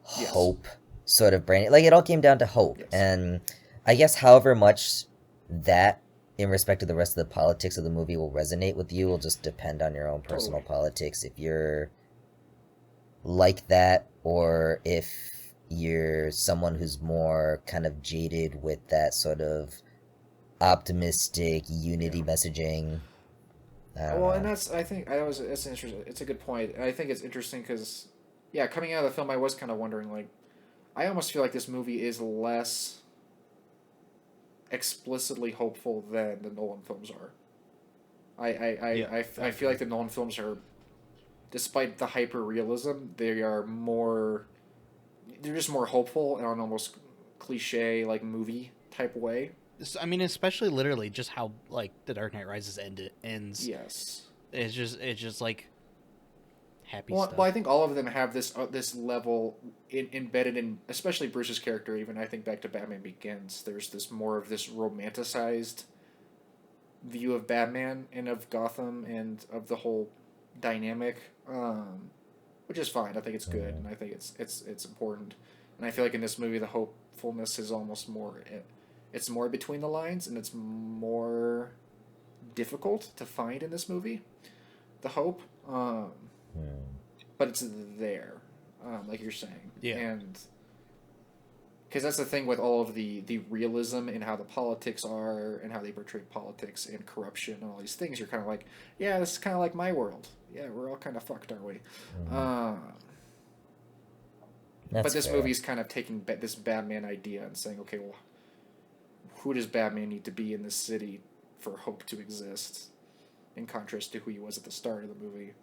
hope sort of brain. Like it all came down to hope. Yes. And I guess however much that in respect to the rest of the politics of the movie will resonate with you will just depend on your own personal politics. If you're like that, or if you're someone who's more kind of jaded with that sort of optimistic unity messaging. And it's interesting. It's a good point. And I think it's interesting because, coming out of the film, I was kind of wondering, like, I almost feel like this movie is less explicitly hopeful than the Nolan films are. I feel like the Nolan films are, despite the hyper realism, they're just more hopeful and on almost cliche like movie type way. I mean, especially literally just how like The Dark Knight Rises ends. Yes, it's just like happy stuff. Well, I think all of them have this level embedded in, especially Bruce's character. Even I think back to Batman Begins, there's this more of this romanticized view of Batman and of Gotham and of the whole dynamic. Which is fine. I think it's good, and I think it's important. And I feel like in this movie, the hopefulness is almost more. It's more between the lines, and it's more difficult to find in this movie. The hope, but it's there, like you're saying, and because that's the thing with all of the realism in how the politics are and how they portray politics and corruption and all these things. You're kind of like, yeah, this is kind of like my world. Yeah, we're all kind of fucked, aren't we? But this movie's kind of taking this Batman idea and saying, okay, well, who does Batman need to be in this city for hope to exist? In contrast to who he was at the start of the movie.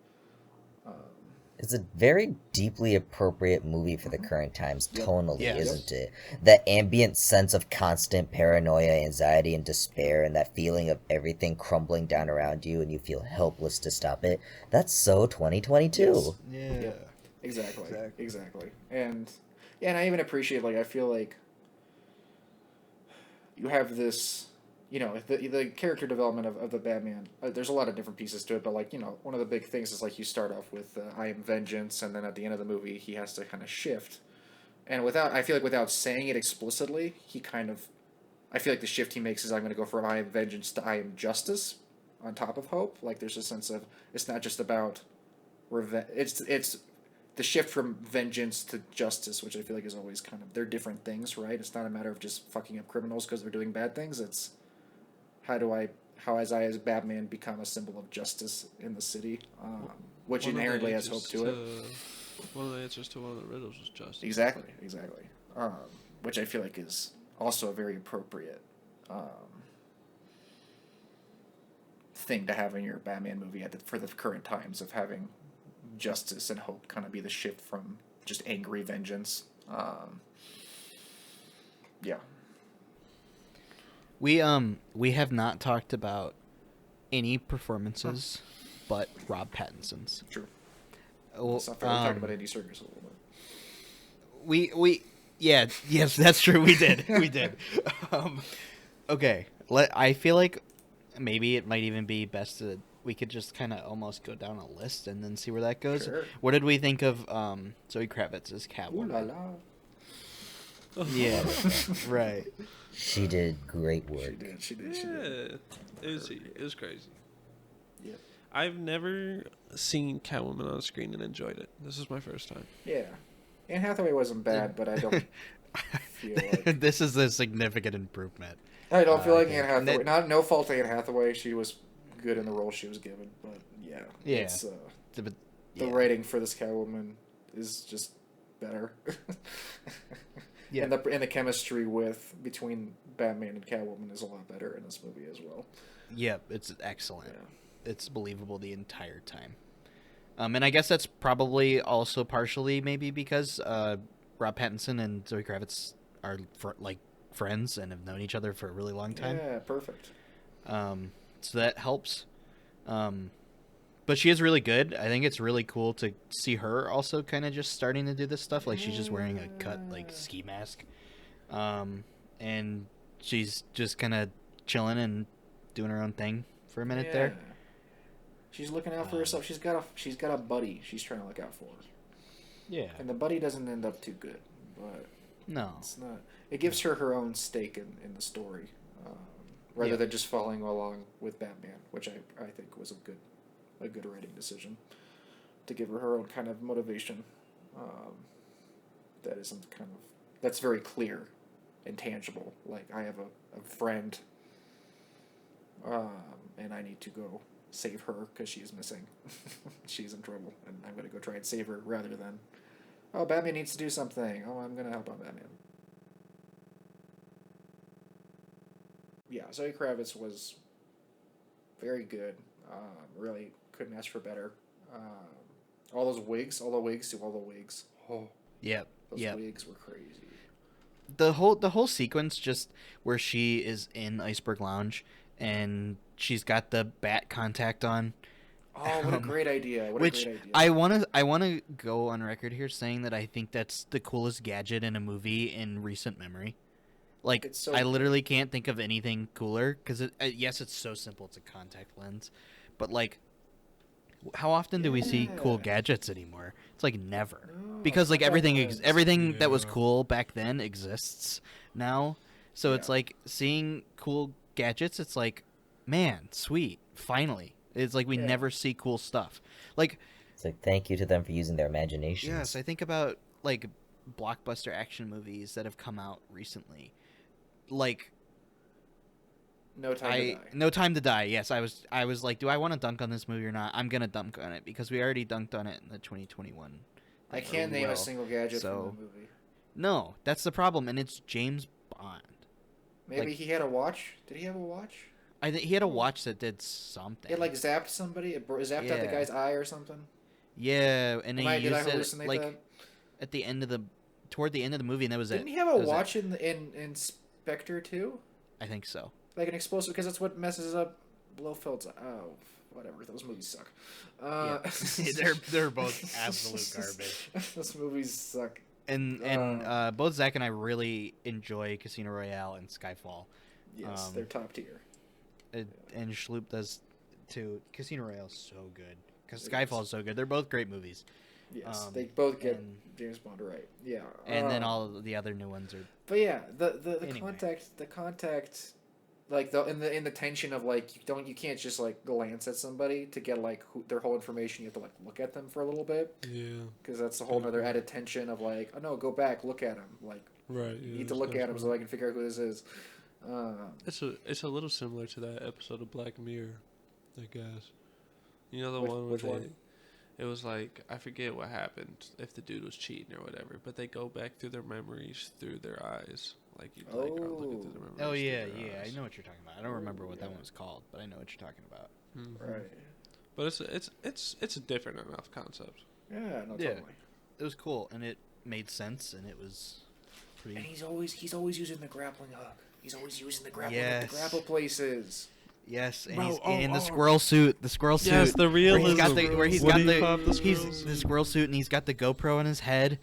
It's a very deeply appropriate movie for the current times, tonally, isn't it? That ambient sense of constant paranoia, anxiety, and despair, and that feeling of everything crumbling down around you and you feel helpless to stop it. That's so 2022. Yes. Yeah. Exactly. And I even appreciate, like, I feel like you have this, the character development of the Batman. There's a lot of different pieces to it, but, like, one of the big things is, like, you start off with I am vengeance, and then at the end of the movie, he has to kind of shift. And I feel like without saying it explicitly, I feel like the shift he makes is I'm going to go from I am vengeance to I am justice on top of hope. Like, there's a sense of, it's not just about revenge. It's the shift from vengeance to justice, which I feel like is always kind of, they're different things, right? It's not a matter of just fucking up criminals because they're doing bad things. It's how as Batman become a symbol of justice in the city, which inherently has hope to it. One of the answers to one of the riddles was justice. Exactly. Which I feel like is also a very appropriate thing to have in your Batman movie for the current times, of having justice and hope kind of be the shift from just angry vengeance. We have not talked about any performances but Rob Pattinson's. True. Well, we talked about Andy Serkis a little bit. Yes, that's true. We did. Okay. I feel like maybe it might even be best we could just kind of almost go down a list and then see where that goes. Sure. What did we think of Zoe Kravitz's Catwoman? Ooh la la. Yeah, right. She did great work. She did. It was crazy. Yeah. I've never seen Catwoman on screen and enjoyed it. This is my first time. Yeah. Anne Hathaway wasn't bad, but I don't feel like. This is a significant improvement. I don't feel like I Anne think Hathaway. that- No fault to Anne Hathaway. She was good in the role she was given, but yeah, Yeah. it's, But, the yeah. writing for this Catwoman is just better. Yeah. And the chemistry between Batman and Catwoman is a lot better in this movie as well. Yep, it's excellent. Yeah. It's believable the entire time. And I guess that's probably also partially maybe because Rob Pattinson and Zoe Kravitz are friends and have known each other for a really long time. Yeah, perfect. So that helps. But she is really good. I think it's really cool to see her also kind of just starting to do this stuff. Like she's just wearing a cut ski mask, and she's just kind of chilling and doing her own thing for a minute there. She's looking out for herself. She's got a buddy she's trying to look out for. Yeah. And the buddy doesn't end up too good, but No. it's not. It gives her own stake in the story, rather than just following along with Batman, which I think was a good writing decision to give her own kind of motivation. That isn't that's very clear and tangible. Like I have a friend, and I need to go save her because she's missing. She's in trouble, and I'm going to go try and save her rather than, oh, Batman needs to do something. Oh, I'm going to help out Batman. Yeah, Zoe Kravitz was very good. Really couldn't ask for better. All the wigs. Oh, Yep. those Yep. wigs were crazy. The whole sequence just where she is in Iceberg Lounge and she's got the bat contact on. Oh, what a great idea! Which I wanna go on record here saying that I think that's the coolest gadget in a movie in recent memory. Like It's so I literally can't think of anything cooler because yes, it's so simple. It's a contact lens, but like, how often do we see cool Yeah. gadgets anymore? It's like never, No, because like contact everything lens. everything that was Yeah. cool back then exists now. So it's Yeah. like seeing cool gadgets. It's like, man, sweet, finally. It's like we Yeah. never see cool stuff. Like, It's like thank you to them for using their imagination. yes, I think about like blockbuster action movies that have come out recently. Like No Time to Die. No Time to Die. Yes, I was like, do I want to dunk on this movie or not? I'm gonna dunk on it because we already dunked on it in the 2021. I can't name well. a single gadget So- from the movie. No, that's the problem, and it's James Bond. Maybe like- he had a watch. Did he have a watch? I think he had a watch that did something. It like zapped somebody. It zapped out the Yeah. guy's eye or something. Yeah, and then he Did I used it hallucinate like that? at the end of toward the end of the movie, and that was Didn't it. he have a That was it. watch in Spectre too? I think so. Like an explosive, because that's what messes up Blofeld's. Oh, whatever. Those movies suck. They're both absolute garbage. Those movies suck. And both Zach and I really enjoy Casino Royale and Skyfall. Yes, they're top tier. And Schloop does too. Casino Royale is so good because It Skyfall is. is so good. They're both great movies. Yes, they both get and- James Bond right. Yeah, And then all of the other new ones are. But yeah, the Anyway. contact, like in the tension of like you can't just like glance at somebody to get like their whole information. You have to like look at them for a little bit Yeah. because that's a whole other added tension of like, oh no, go back, look at him. Like Right. you need to look at him so I can figure out who this is. It's a little similar to that episode of Black Mirror, I guess. You know the Which- one where which one? it was like I forget what happened if the dude was cheating or whatever, but they go back through their memories through their eyes, like you like are looking through their memories. Oh through yeah, their yeah. I eyes. know what you're talking about. I don't remember what that yeah. one was called, but I know what you're talking about. Mhm. Right. But it's a different enough concept. Yeah. No. Yeah. Totally. It was cool and it made sense and it was pretty. And he's always using the grappling hook. He's always using the grappling hook Yes. to grapple places. Yes, and Bro, he's oh, in the oh. squirrel suit. The squirrel suit. Yes, the where he's got realism. where he's When got he popped the he's squirrel the suit. squirrel suit and he's got the GoPro on his head.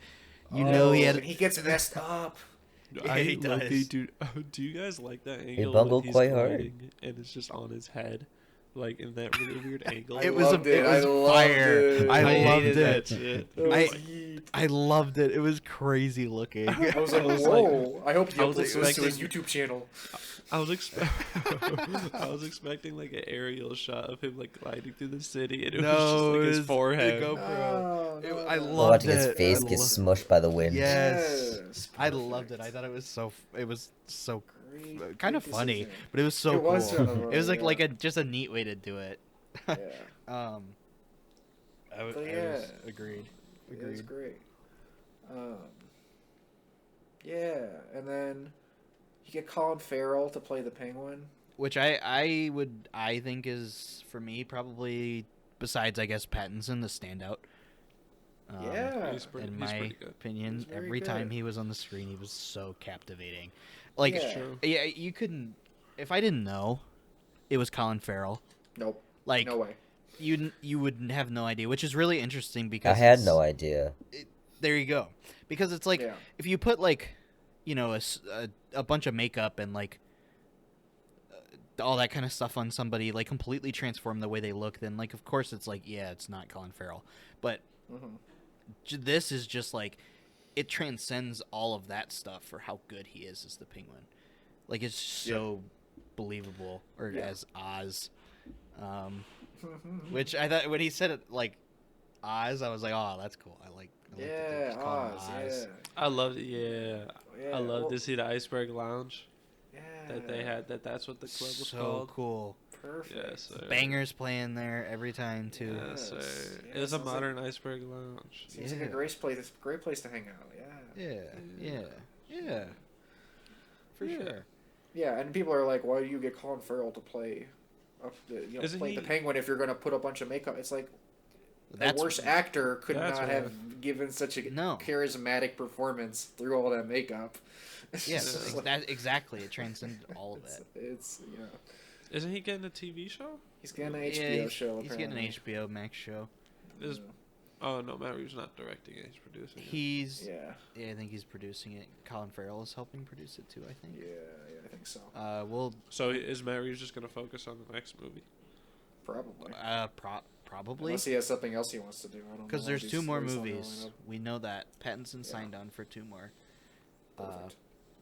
You know he had. And he gets messed up. Yeah, he low-key, does. Dude, do you guys like that angle? bungled when he's quite hard. gliding And it's just on his head, like in that really weird angle. I It was loved it. it was I loved fire. it. I I loved hated it. that shit. That was I- heat. I loved it. It was crazy looking. I was like, I was whoa! I hope he I was uploads this to his expecting- YouTube channel. I was I was expecting like an aerial shot of him like gliding through the city, and it was just like his forehead. the GoPro. No, I no. loved Watching his it. face I get lo- smushed by the wind. Yes. I perfect. loved it. I thought it was so. It was so Great, kind great of funny, decision. but it was so It cool. was kind of It was funny, like yeah. a just a neat way to do it. Yeah. But yeah. agreed. It was great. Yeah, and then you get Colin Farrell to play the Penguin. Which I think is for me probably besides I guess Pattinson the standout. Yeah. He's pretty- In he's my pretty good. opinion, He's very every time good. he was on the screen, he was so captivating. Like, Yeah. True. yeah, you couldn't. If I didn't know, it was Colin Farrell. Nope. Like, No way. you would have no idea, which is really interesting because I had it's- no idea. There you go, because it's like Yeah. if you put like, you know, a bunch of makeup and like all that kind of stuff on somebody, like completely transform the way they look, then like of course it's like yeah, it's not Colin Farrell, but Hmm. this is just like it transcends all of that stuff for how good he is as the Penguin. Like it's so believable, or Yeah. as Oz, which I thought when he said it like Oz, I was like, oh, that's cool. I like that they Yeah, just call him Oz. Oz. I loved it. Yeah, Yeah. I love well, to see the Iceberg Lounge Yeah. that they had. That's what the club was So called. cool. Perfect. Yes, sir. Bangers playing there every time too. Yes, sir. Yeah, It was a sounds like- modern Iceberg Lounge. Seems like Yeah. a great place to hang out. Yeah. Yeah. For Yeah. sure. Yeah, and people are like, why do you get Colin Farrell to play, Isn't play the he- Penguin if you're going to put a bunch of makeup? It's like That's the worst actor could that's not why. have given such a No. charismatic performance through all that makeup. It's Yes, just like- that exactly. It transcended all of it's, it. it's Isn't he getting a TV show? he's getting an Yeah, HBO show. he's getting an apparently. HBO Max show. Is Oh no, Matt Reeves not directing it; he's producing it. He's Yeah, I think he's producing it. Colin Farrell is helping produce it too. I think. yeah, I think so. Well, So is Matt Reeves just gonna focus on the next movie? Probably. probably Unless he has something else he wants to do. I don't know. because there's He's- two more he's not movies. lining up. We know that Pattinson signed on for 2 more. Perfect.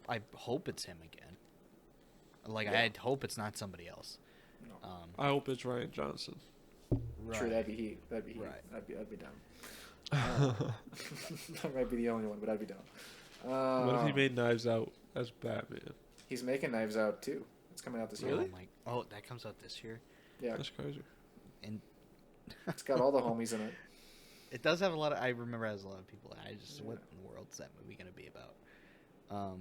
I hope it's him again. Like Yeah. I hope it's not somebody else. No. I hope it's Ryan Johnson. Sure, that'd be heat. That'd be heat. Right. I'd be down. That might be the only one, but I'd be down. What if he made Knives Out as Batman? He's making Knives Out too. It's coming out this year. Really? Oh, that comes out this year, Yeah, That's crazy. and it's got all the homies in it. it does have a lot of. I remember it has a lot of people. What in the world is that movie gonna be about?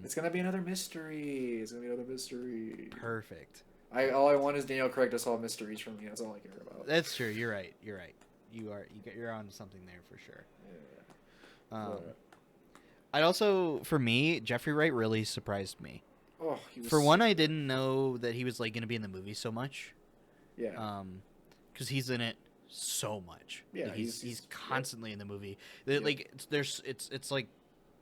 It's gonna be another mystery. It's gonna be another mystery. Perfect. All I want is Daniel Craig to solve mysteries for me. That's all I care about. That's true. You're right. You're on something there for sure. Yeah. I'd also, for me, Jeffrey Wright really surprised me. Oh, he was, For one, I didn't know that he was like gonna be in the movie so much. Yeah. Because he's in it so much. Yeah, Like, he's- he's yeah. constantly in the movie. Yeah. Like it's like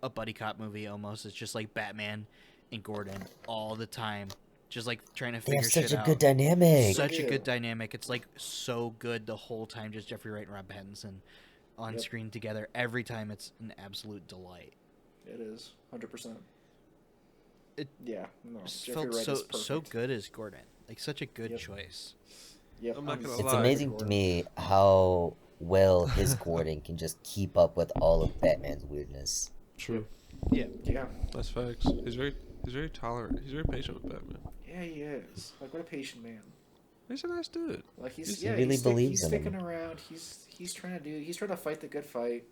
a buddy cop movie almost. It's just like Batman and Gordon all the time, just like trying to They figure have such shit a out. good dynamic. Such a Yeah. good dynamic. It's like so good the whole time. Just Jeffrey Wright and Rob Pattinson on Yep. screen together. Every time it's an absolute delight. It is 100%. It Yeah. No. Just Jeffrey felt Wright so is perfect. so good as Gordon. Like such a good Yep. choice. Yep. I'm not gonna It's lie. amazing to me how well his Gordon can just keep up with all of Batman's weirdness. True. Yeah. Yeah. That's facts. He's very tolerant. He's very patient with Batman. Yeah, he is. Like, what a patient man. He's a nice dude. Like He really believes he's in him. sticking around. He's trying to fight the good fight.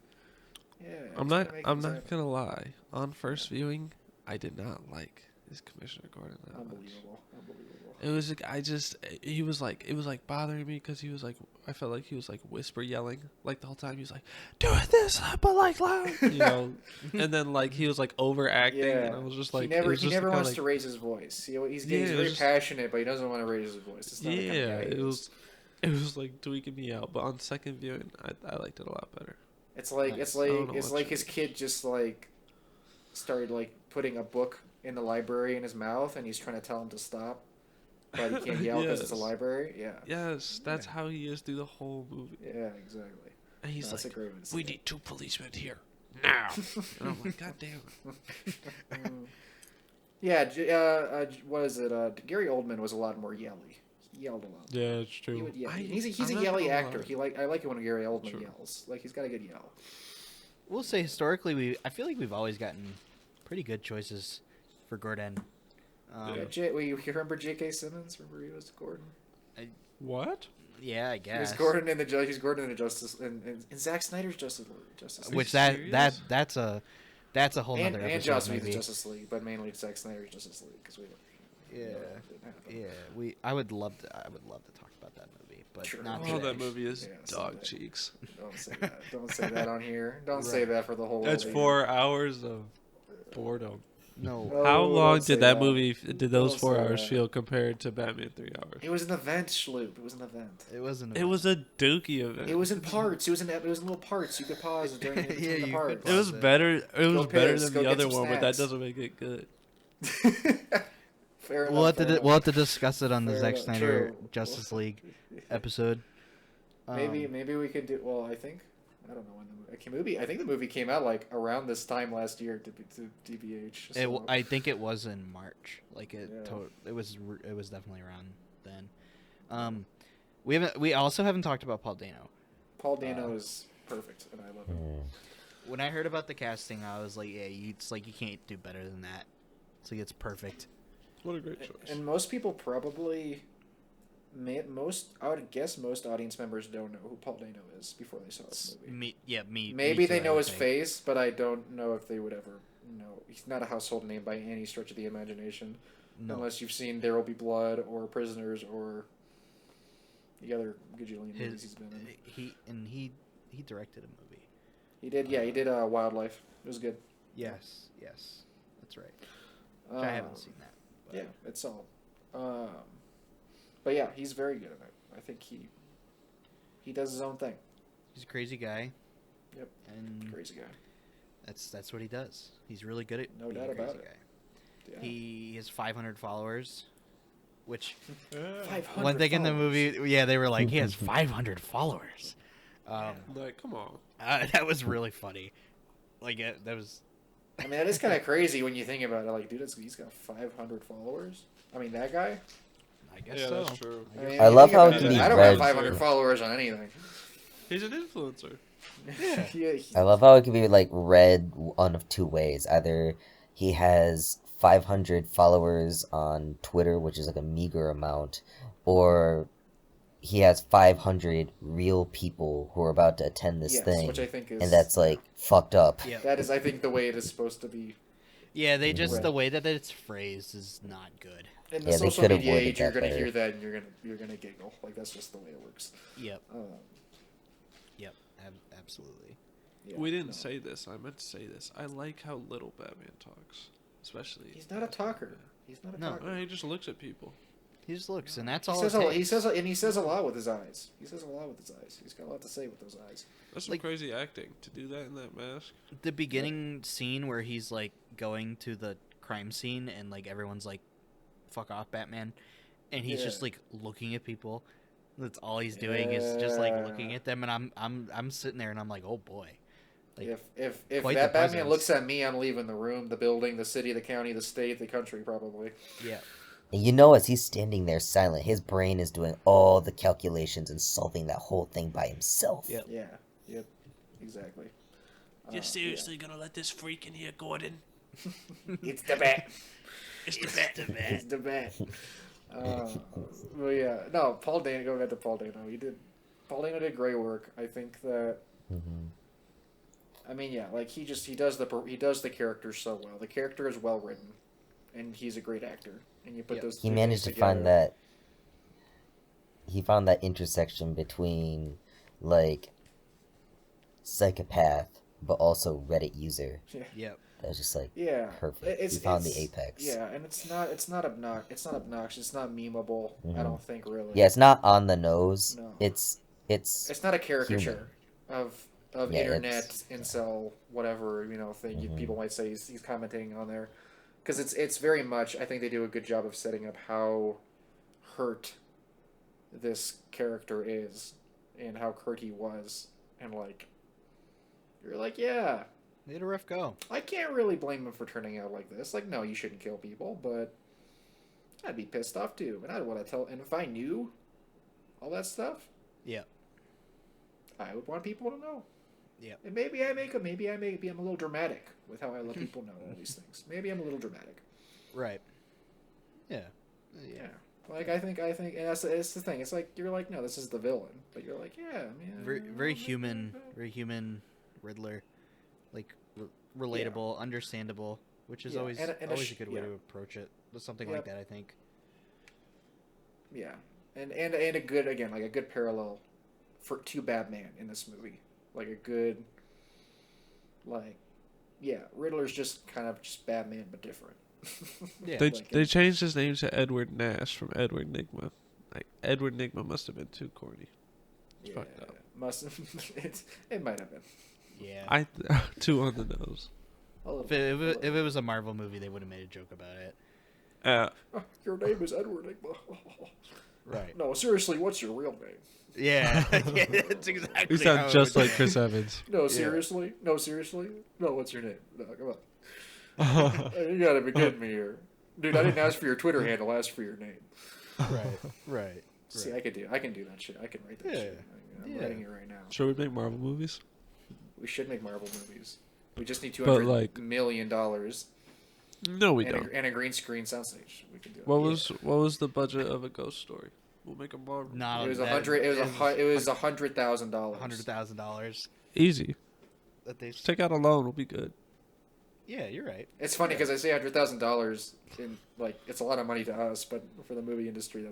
Yeah. I'm he's trying not to make I'm things not happen. gonna lie. On first viewing, I did not like his Commissioner Gordon that much. Unbelievable. It was like it was like bothering me because he was like I felt like he was like whisper yelling like the whole time. He was like doing this but like loud, you know. And then like he was like overacting, Yeah. and I was just like he never it was just kinda wants like, to raise his voice. He's Yeah, it was very just- passionate, but he doesn't want to raise his voice. It's not the kind of yeah. guy he It is. was like tweaking me out. But on second viewing, I liked it a lot better. It's like Nice. I don't know it's what like his kid just like started like putting a book in the library in his mouth, and he's trying to tell him to stop, but he can't yell because it's a Yes. library. Yeah. Yes, that's Yeah. how he is through the whole movie. Yeah. Exactly. And he's That's a like, great one. we need 2 policemen here. now. And I'm like, God damn it. Yeah, what is it? Gary Oldman was a lot more yelly. He yelled a lot. Yeah, it's He true. would yell. I'm He's a not yelly gonna actor. lie. I like it when Gary Oldman True. yells. Like he's got a good yell. We'll say historically, I feel like we've always gotten pretty good choices for Gordon. Yeah, you remember J.K. Simmons? Remember he was Gordon? What? Yeah, I guess. He's Gordon in the He's Gordon in the Justice in Zack Snyder's Justice League. Which serious? that's a whole and nother and episode Joss Whedon's maybe. Justice League, but mainly Zack Snyder's Justice League because we. Yeah, Didn't happen. yeah. I would love to talk about that movie, but Sure. not Oh, today. that movie is Yeah, dog someday. cheeks. Don't say that. Don't say that on here. Don't say Right. that for the whole. That's world. 4 hours of boredom. No, Oh, How long don't say did that that. movie, did those Don't 4 say hours that. feel compared to Batman 3 hours? It was an event, Schloop. It was an event. it wasn't. It was a dookie event. It was in parts. It was in little parts. You could pause during the, Yeah, the you parts. It was better. It was better piss, than go the get other some one, but that snacks. doesn't make it good. Fair enough. We'll have fair to enough. we'll have to discuss it on the Fair Zack enough. Snyder True. Justice League episode. Maybe we could do. Well, I think I don't know when the movie. I think the movie came out like around this time last year to DBH. So. I think it was in March. Like it, Yeah. it was definitely around then. We also haven't talked about Paul Dano. Paul Dano is perfect, and I love him. When I heard about the casting, I was like, yeah, it's like you can't do better than that. It's like it's perfect. What a great choice. And most people probably, I would guess most audience members don't know who Paul Dano is before they saw this movie. Me. Maybe me they too, know I his think. face, but I don't know if they would ever know. He's not a household name by any stretch of the imagination, No. unless you've seen There Will Be Blood or Prisoners or the other gajillion movies he's been in. He directed a movie. He did, yeah, he did Wildlife. It was good. Yes, that's right. Which I haven't seen that. But. Yeah, it's all. But yeah, he's very good at it. I think he does his own thing. He's a crazy guy. Yep. And Crazy guy. that's what he does. He's really good at No being doubt a crazy about it. guy. Yeah. He has 500 followers, which 500 one thing in the followers. movie, yeah, they were like, he has 500 followers. Like, come on. That was really funny. Like that was. I mean, that is kind of crazy when you think about it. Like, dude, he's got 500 followers. I mean, that guy. I guess Yeah, so. that's true. I mean, I you love think how about it can be I don't read- have 500 followers on anything. He's an influencer. Yeah. I love how it can be like read one of two ways. Either he has 500 followers on Twitter, which is like a meager amount, or he has 500 real people who are about to attend this Yes, thing, which I think is. and that's like fucked up. Yeah. That is, I think, the way it is supposed to be. Yeah, they just Right. the way that it's phrased is not good. In the Yeah, they social could media avoided age, you're that gonna better. hear that and you're gonna giggle. Like that's just the way it works. Yep. Um, Yep. Absolutely. yeah, We didn't no. say this. I meant to say this. I like how little Batman talks. Especially. He's not a talker. He's not a No. talker. He just looks at people. He just looks, and that's He all. says, it he takes. says, and he says a lot with his eyes. He says a lot with his eyes. He's got a lot to say with those eyes. That's some Like- crazy acting. To do that in that mask. The beginning scene where he's like going to the crime scene and like everyone's like, "Fuck off, Batman," and he's just Yeah. like looking at people. That's all he's doing is just like looking Yeah. at them, and I'm sitting there and I'm like, oh boy. Like, If quite that the Batman presence. looks at me, I'm leaving the room, the building, the city, the county, the state, the country, probably. yeah. And you know, as he's standing there silent, his brain is doing all the calculations and solving that whole thing by himself. Yep. Yeah. Yep. Exactly. You're seriously gonna let this freak in here, Gordon? It's the bat. It's the Bat. It's the bat. But yeah, no. Paul Dano. Going back to Paul Dano, Paul Dano did great work. I think that. Mm-hmm. I mean, yeah, like he does the character so well. The character is well written, and he's a great actor. And you put Yep. those. He two managed to things find together. that. He found that intersection between, like, psychopath, but also Reddit user. Yeah. Yep. That was just like Yeah, perfect. He found the apex. Yeah, and it's not obnoxious. It's not memeable. I Mhm. don't think really. Yeah, it's not on the nose. No. It's not a caricature of Yeah, internet it's- incel whatever thing Mhm. people might say he's commenting on there, because it's very much. I think they do a good job of setting up how hurt this character is and how hurt he was, and like you're like yeah. They had a rough go. I can't really blame him for turning out like this. Like, no, you shouldn't kill people, but I'd be pissed off too, and I'd want to tell. And if I knew all that stuff, Yeah. I would want people to know. Yeah. And maybe I'm a little dramatic with how I let people know all these things. Maybe I'm a little dramatic. Right. Yeah. Yeah. Like I think, and that's it's the thing. It's like you're like, no, this is the villain, but you're like, yeah, I mean, Very human Riddler, like relatable, understandable, which is always and always a good way to approach it. With something like that, I think. Yeah, and a good again, like a good parallel to Batman in this movie, like a good, like, yeah, Riddler's just kind of just Batman but different. Yeah, they changed his name to Edward Nash from Edward Nygma. Like Edward Nygma must have been too corny. It's fucked up. Must have. It might have been. Yeah, Too on the nose. If it was a Marvel movie, they would have made a joke about it. Your name is Edward Nygma. Right. No, seriously, what's your real name? Yeah, yeah, that's exactly. You sound just like Chris Evans. No, seriously? No, seriously? No, what's your name? No, come on. You gotta be kidding me here. Dude, I didn't ask for your Twitter handle, I asked for your name. Right. See, I can do that shit. I can write that shit. I'm writing it right now. Should we make Marvel movies? We should make Marvel movies. We just need But, $200 million No, we don't. and a green screen soundstage. We can do it. What was the budget of a Ghost Story? We'll make a Marvel. No, It was $100,000. $100,000. Easy. That they. Just take out a loan. We'll be good. Yeah, you're right. It's funny because I say $100,000 in like it's a lot of money to us, but for the movie industry,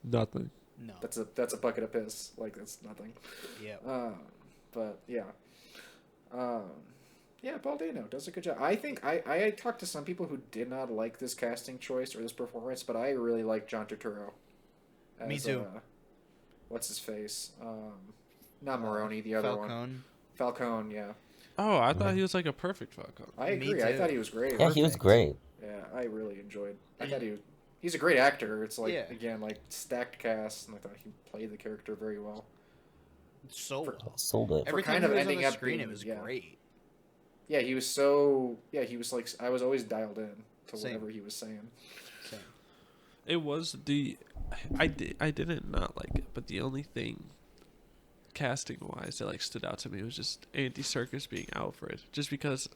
Nothing. No. that's a bucket of piss. Like that's nothing. Yeah. But yeah. Yeah, Paul Dano does a good job. I think I talked to some people who did not like this casting choice or this performance, but I really like John Turturro. Me too. What's his face? Not Maroney, the other one. Falcone, yeah. Oh, I thought he was like a perfect Falcon. I agree. I thought he was great. Yeah, he was great. Yeah, I really enjoyed. I thought he's a great actor. It's like again like stacked cast, and I thought he played the character very well. Sold it. Every time kind he of was ending on the up screen, being- it was yeah. great. Yeah, he was so. Yeah, he was like I was always dialed in to Same. whatever he was saying. Same. It was I didn't not like it, but the only thing casting wise that like stood out to me was just Andy Serkis being Alfred. Just because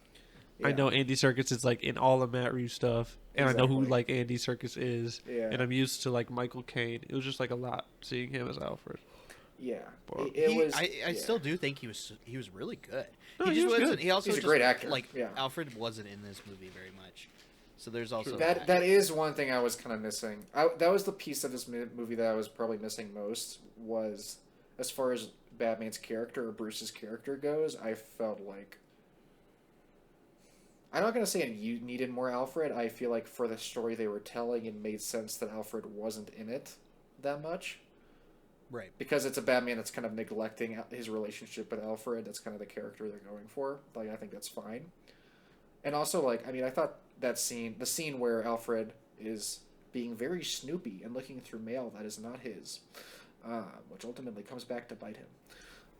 I know Andy Serkis is like in all the Matt Reeves stuff, and I know who like Andy Serkis is, and I'm used to like Michael Caine. It was just like a lot seeing him as Alfred. Yeah, But I still do think he was really good. No, he he just was wasn't. good. He also He's a just, great actor. Like Yeah. Alfred wasn't in this movie very much. So there's also that is one thing I was kind of missing. That was the piece of this movie that I was probably missing most was as far as Batman's character or Bruce's character goes. I felt like I'm not gonna say you needed more Alfred. I feel like for the story they were telling, it made sense that Alfred wasn't in it that much. Right. Because it's a Batman that's kind of neglecting his relationship with Alfred. That's kind of the character they're going for. Like, I think that's fine. And also, like, I mean, I thought the scene where Alfred is being very snoopy and looking through mail that is not his, which ultimately comes back to bite him.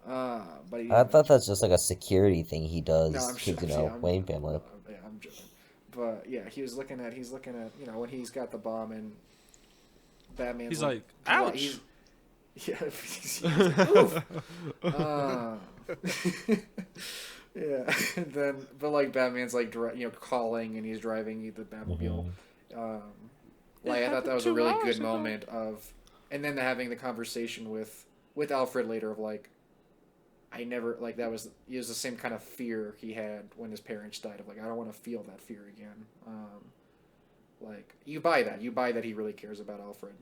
But I thought that's just like a security thing he does. No, I'm 'cause, joking. Wayne family. Yeah, I'm joking. But yeah, he's looking at when he's got the bomb and Batman's He's like, ouch. Yeah, he's like, oof. Yeah, and then like Batman's like calling and he's driving the Batmobile. Like I thought that was a really good moment of, and then having the conversation with Alfred later of like, I never like that was it was the same kind of fear he had when his parents died of like I don't want to feel that fear again. Like you buy that he really cares about Alfred.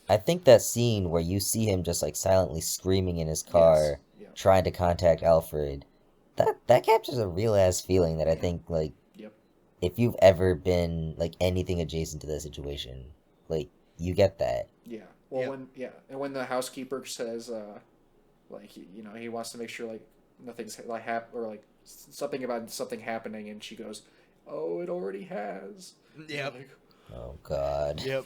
I think that scene where you see him just like silently screaming in his car, trying to contact Alfred, that captures a real ass feeling that I think like if you've ever been like anything adjacent to that situation, like you get that. Yeah. Well, when the housekeeper says like he wants to make sure like nothing's like or like something about something happening, and she goes, "Oh, it already has." Yep. Like, Oh God. Yep.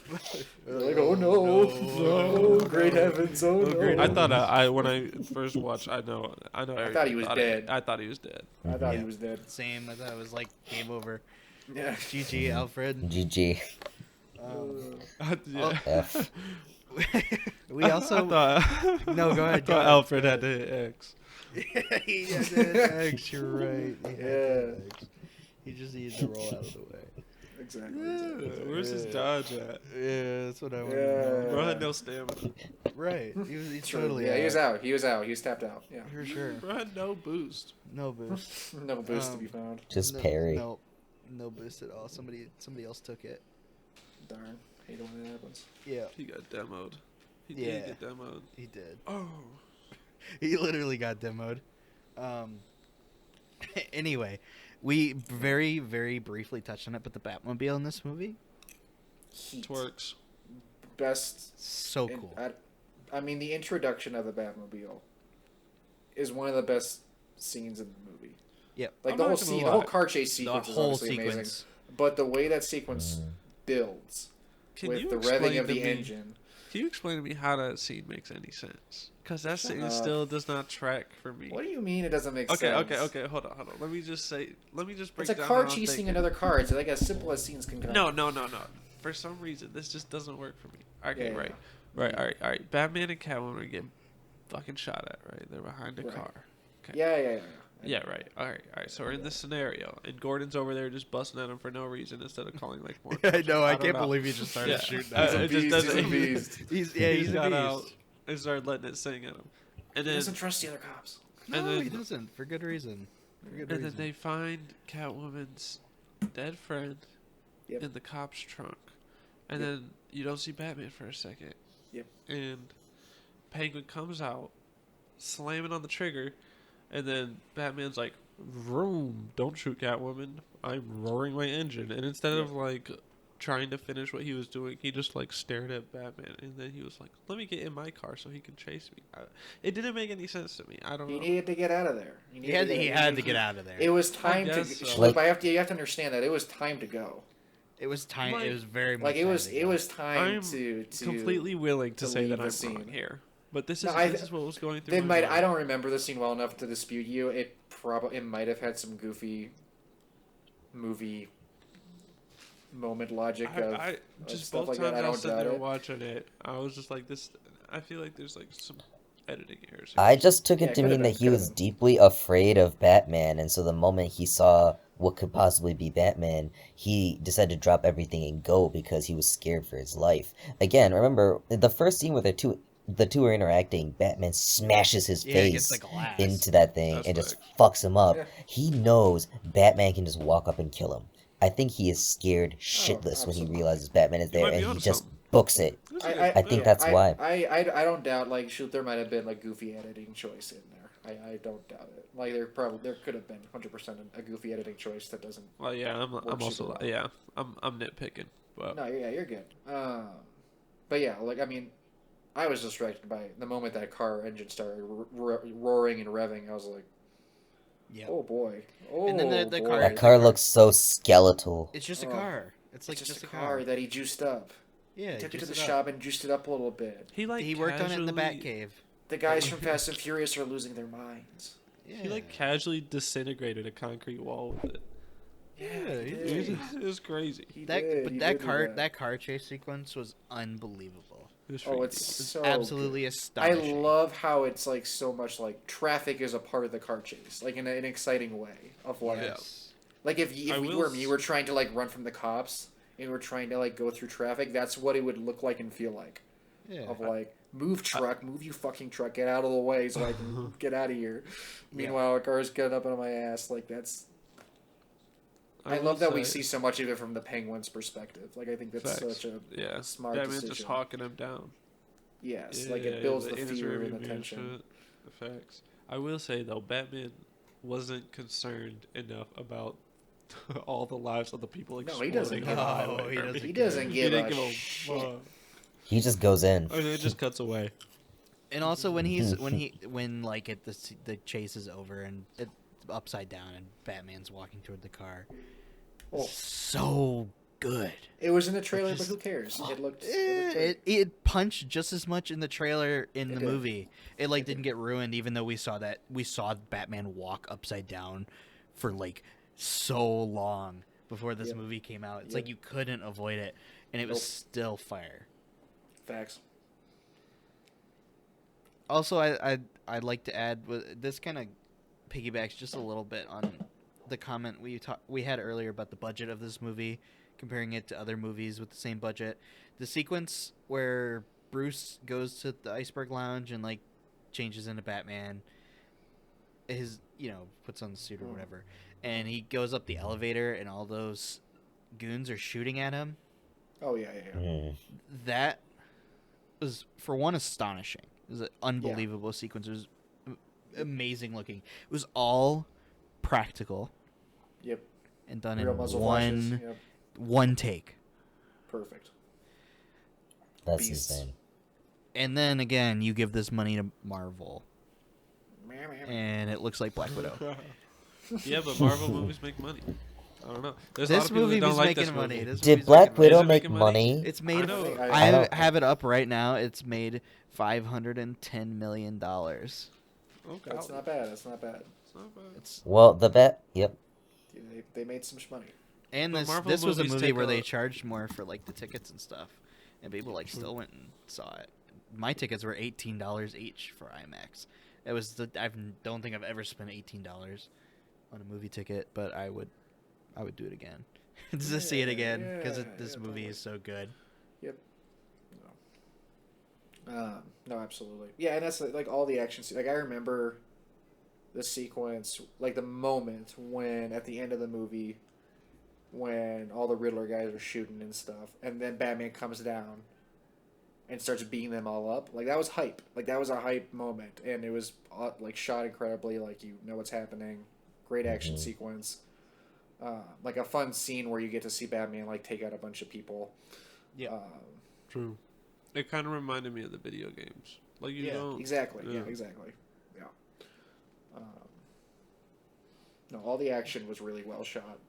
Like, oh no, no, great heavens, oh no. great I thought I when I first watched, I know. I thought everybody he was thought dead. I thought he was dead. I thought Yeah. he was dead. Same. I thought it was like game over. Yeah. GG, Alfred. GG. Yeah. F. We also. I thought, No, go ahead, I go thought ahead, Alfred go had to hit X. He had that X, you're right. He had that Yeah. X. He just needed to roll out of the way. Exactly. Where's his dodge at? Yeah, that's what I want to Yeah. know. Bro had no stamina. Right. He's True. totally Yeah, he was out. He was out. He was tapped out. Yeah. For sure. Bro had no boost. No boost. No boost to be found. Just no, parry. No boost at all. Somebody else took it. Darn. Hate when that happens. Yeah, He got demoed. He Yeah. did get demoed. he did. Oh. He literally got demoed. Anyway, we very, very briefly touched on it, but the Batmobile in this movie, Heat. Twerks. Best. so and cool. I mean, the introduction of the Batmobile is one of the best scenes in the movie. Yep. Like I'm the not whole gonna scene, lie. the whole car chase The sequence is whole obviously amazing. sequence. But the way that sequence builds Can with you the explain revving of to the me, engine. Can you explain to me how that scene makes any sense? Because that Shut scene up. still does not track for me. What do you mean it doesn't make Okay, sense? okay. Hold on. Let me just break It's a down car how I'm chasing thinking. another car. It's like as simple as scenes can go. No. For some reason, this just doesn't work for me. Okay, Yeah, right. yeah. Right, all right. Batman and Catwoman are getting fucking shot at, right? They're behind a Right. car. Okay. Yeah. Yeah, right. All right. So we're in this scenario, and Gordon's over there just busting at him for no reason instead of calling like more. I know. I don't can't know. believe he just started Yeah. shooting. He's at a him. beast. He's a beast. He's He a got beast. out and started letting it sing at him, and He then doesn't trust the other cops. No, And then- he doesn't. For good reason. and then they find Catwoman's dead friend Yep. in the cop's trunk, and Yep. then you don't see Batman for a second. Yep. And Penguin comes out, slamming on the trigger, and then Batman's like, "Vroom! Don't shoot Catwoman. I'm roaring my engine." And instead of like trying to finish what he was doing, he just like stared at Batman, and then he was like, "Let me get in my car so he can chase me." It didn't make any sense to me. I don't He know. needed to get out of there. He had to get out of there. It was time to. guess so. Like, you have to understand that it was time to go. It was time. Like- It was very much. Like time to it go. was time I'm to completely willing to to say leave that the I'm scene. wrong here, but this No, is what was going through Then my mind. I don't remember the scene well enough to dispute you. It might have had some goofy movie moment logic of I just stuff both like that. times I I don't was sitting doubt there it. watching it, I was just like this. I feel like there's like some editing errors. I just took Yeah, it to could've mean been, that he could've was been. deeply afraid of Batman, and so the moment he saw what could possibly be Batman, he decided to drop everything and go because he was scared for his life. Again, remember the first scene where the two are interacting, Batman smashes his against face the glass. into that thing That's and just facts. fucks him up. Yeah. He knows Batman can just walk up and kill him. I think he is scared shitless when he absolutely. realizes Batman is You there, might be and he onto just something. books it. I think that's why. I don't doubt like there might have been like goofy editing choice in there. I don't doubt it. Like there could have been 100% a goofy editing choice that doesn't. Well, yeah, I'm Works also super well. yeah, I'm nitpicking, but No, yeah, you're good. But yeah, like I mean, I was distracted by the moment that car engine started roaring and revving. I was like, Yeah. oh boy, oh And then the boy. car- That car looks so skeletal. It's just a Oh. car. It's like It's just a car that he juiced up. Yeah. He took it to juiced the up. shop and juiced it up a little bit. he like He worked on it in the casually- Batcave. The guys from Fast and Furious are losing their minds. Yeah. He like casually disintegrated a concrete wall with it. Yeah, he he did. did. It was crazy. He That did. but He that did do car that. that car chase sequence was unbelievable. It was Oh, freaky. it's so Absolutely good. I astonishing. love how it's like so much like traffic is a part of the car chase, like in an exciting way of like, Yes. like if I we will were me, we're trying to like run from the cops and we're trying to like go through traffic. That's what it would look like and feel like. Yeah. Of like, move truck, move you fucking truck, get out of the way so I can get out of here. Meanwhile, a car's getting up on my ass. Like that's. I will love that we say- see so much of it from the Penguin's perspective. Like I think that's Facts. such a Yeah, smart Batman's decision. just hawking him down. Yes, like it builds the in his fear rearview and the mirror tension. shit. The facts. I will say though, Batman wasn't concerned enough about all the lives of the people No, exploding. he doesn't on give the a- highway. he doesn't He doesn't He give didn't a give a shit. fuck. He just goes in. And it just cuts away. And also when like the chase is over and it's upside down and Batman's walking toward the car. Oh. So good. It was in the trailer, but who cares? It looked great. It punched just as much in the trailer in the did. movie. It like didn't get ruined, even though we saw Batman walk upside down for like so long before this movie came out. It's like you couldn't avoid it, and it was still fire. Facts. Also, I'd like to add, this kind of piggybacks just a little bit on the comment we had earlier about the budget of this movie, comparing it to other movies with the same budget. The sequence where Bruce goes to the Iceberg Lounge and like changes into Batman, puts on the suit or whatever, and he goes up the elevator and all those goons are shooting at him. Oh yeah. That was, for one, astonishing. It was an unbelievable sequence. It was amazing looking. It was all practical. Yep. And done Real in muzzle flashes. Yep. one take. Perfect. That's Beasts. insane. And then again, you give this money to Marvel, and it looks like Black Widow. Yeah, but Marvel movies make money. I don't know. There's a This lot of people movie that don't was like making this money. movie. This Did movie's Black making Widow Is it make making money? money? It's made. I know. I don't- have it up right now. It's made $510 million. Oh, That's God. not bad. That's not bad. It's not bad. It's Well, the bet. Yep. They made some money. and But this Marvel this was a movies movie take where a- they charged more for like the tickets and stuff, and people like still went and saw it. My tickets were $18 each for IMAX. It was I don't think I've ever spent $18 on a movie ticket, but I would do it again to see it again because this movie totally. is so good. Yep. No, absolutely. Yeah, and that's like all the action. Like I remember the sequence, like the moment when at the end of the movie, when all the Riddler guys are shooting and stuff, and then Batman comes down and starts beating them all up. Like that was hype. Like that was a hype moment, and it was like shot incredibly. Like you know what's happening. Great action sequence. Like a fun scene where you get to see Batman like take out a bunch of people. Yeah. True. It kind of reminded me of the video games. Like you don't. Exactly. Yeah. Yeah, exactly. Yeah. No, all the action was really well shot.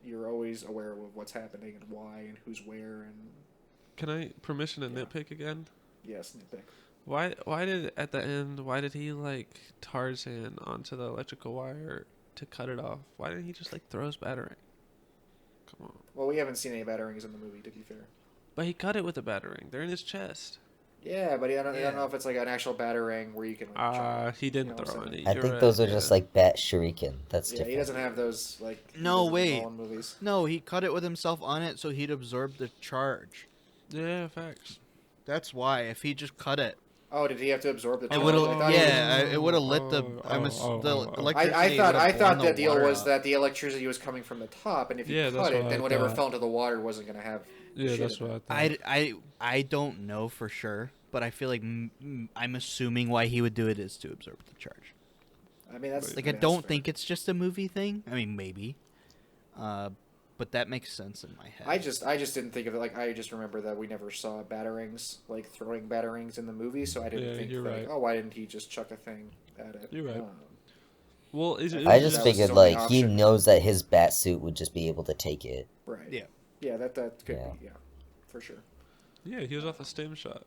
You're always aware of what's happening and why and who's where and Can I permission to nitpick again? yes, nitpick. Why did he like Tarzan onto the electrical wire to cut it off? Why didn't he just like throw his batarang? Come on. Well, we haven't seen any batarangs in the movie, to be fair. But he cut it with a batarang. They're in his chest. Yeah, but I don't know if it's like an actual batarang where you can. Like, He didn't You know what throw I'm any. I You're think right, those are yeah. just like bat shuriken. That's yeah, different. he doesn't have those like. No, in wait. Nolan movies. No, he cut it with himself on it so he'd absorb the charge. Yeah, facts. That's why. If he just cut it, Oh, did he have to absorb the? it charge? would I thought have. he was- Yeah, it would have lit the. oh. Electricity. I thought the deal was that. that the electricity was coming from the top, and if you Yeah, that's cut it, what then I whatever thought. fell into the water wasn't going to have. Yeah, shit that's in what it. I thought. I don't know for sure, but I feel like I'm assuming why he would do it is to absorb the charge. I mean, that's Like, I I mean, don't that's think it's just a movie thing. I mean, maybe. But that makes sense in my head. I just didn't think of it like I just remember that we never saw batarangs like throwing batarangs in the movie, so I didn't Yeah, think you're like, right. oh, why didn't he just chuck a thing at it? You're right. Um, Well, I just that was his figured only like he option. knows that his bat suit would just be able to take it. right. Yeah. Yeah, that could Yeah. be for sure. yeah, he was off a stim shot.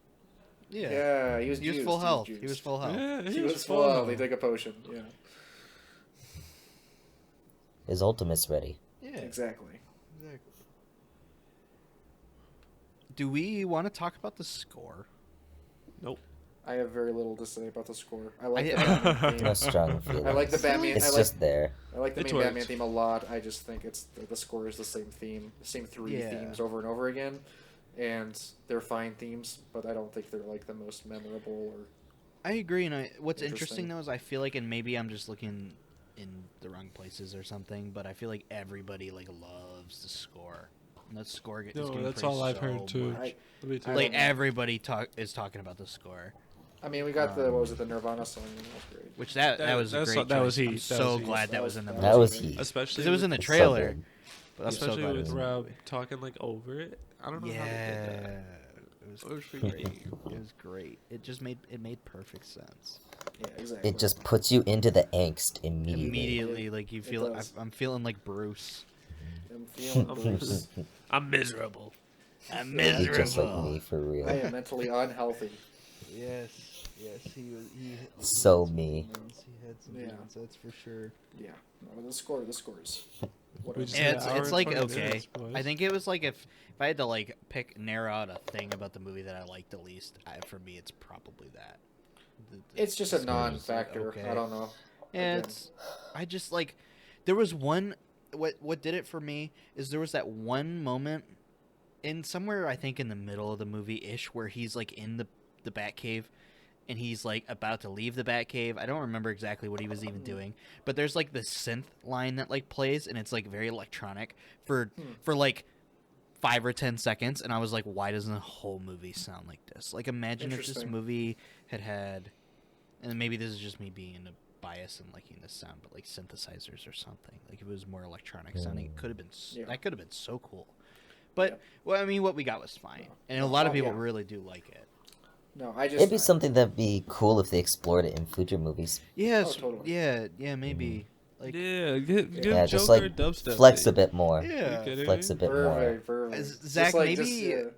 Yeah. Yeah, he was He was juiced, full health. juiced. He was full health. Yeah, He was full health. He took a potion. Yeah, His ultimate's ready. Yeah. exactly. Do we want to talk about the score? Nope. I have very little to say about the score. I like I- the Batman No theme. strong feelings. I like the Batman. It's I like, just there. I like the It main Batman works. theme a lot. I just think it's the score is the same theme, the same three Yeah. themes over and over again, and they're fine themes, but I don't think they're like the most memorable or. I agree, and what's Interesting. interesting though is I feel like, and maybe I'm just looking in the wrong places or something, but I feel like everybody like loves the score. And that score is No, getting that's praised all I've so heard, too. much. Me too. I Like don't know. everybody is talking about the score, I mean, we got the what was it, the Nirvana song? That was great. which that was a that's- great. that was choice. heat. I'm That so was heat. glad That that was- was in the that movie. That was heat. Especially Because it was in the It's so trailer. good. But I'm so especially glad it with was in the Rob movie. talking like over it. I don't know how they did Yeah, that. it was It was freaking great. cool. It was great. It just made perfect sense. Yeah, exactly. It just puts you into the angst immediately. Immediately, like you It feel. does. I'm feeling like Bruce. I'm feeling Bruce. I'm miserable. I'm He's just like miserable. me for real. I am mentally unhealthy. Yes, he was. He So had some me. demons. He had some Yeah. demons, that's for sure. Yeah. No, the scores. We just Whatever. hit Yeah, an hour it's and like 20 okay. minutes, boys. I think it was like if I had to like narrow out a thing about the movie that I liked the least, for me it's probably that. It's just a It's non-factor. okay. I don't know. Yeah, Again. I just like there was one what did it for me is there was that one moment in somewhere I think in the middle of the movie ish where he's like in the Batcave and he's like about to leave the Batcave. I don't remember exactly what he was even doing, but there's like this synth line that like plays and it's like very electronic for like 5 or 10 seconds, and I was like, why doesn't the whole movie sound like this? Like, imagine if this Interesting. movie had, and maybe this is just me being a bias and liking this sound, but like synthesizers or something. Like, if it was more electronic sounding, it could have been that could have been so cool. But well, I mean, what we got was fine, and a lot of people really do like it. No, I just. It'd be something that'd be cool if they explored it in future movies. Yes, totally. yeah, maybe. Like, yeah, give Yeah, Joker just like a dubstep. flex a bit more. yeah, Flex a bit more. Perfect. Zach, Just like,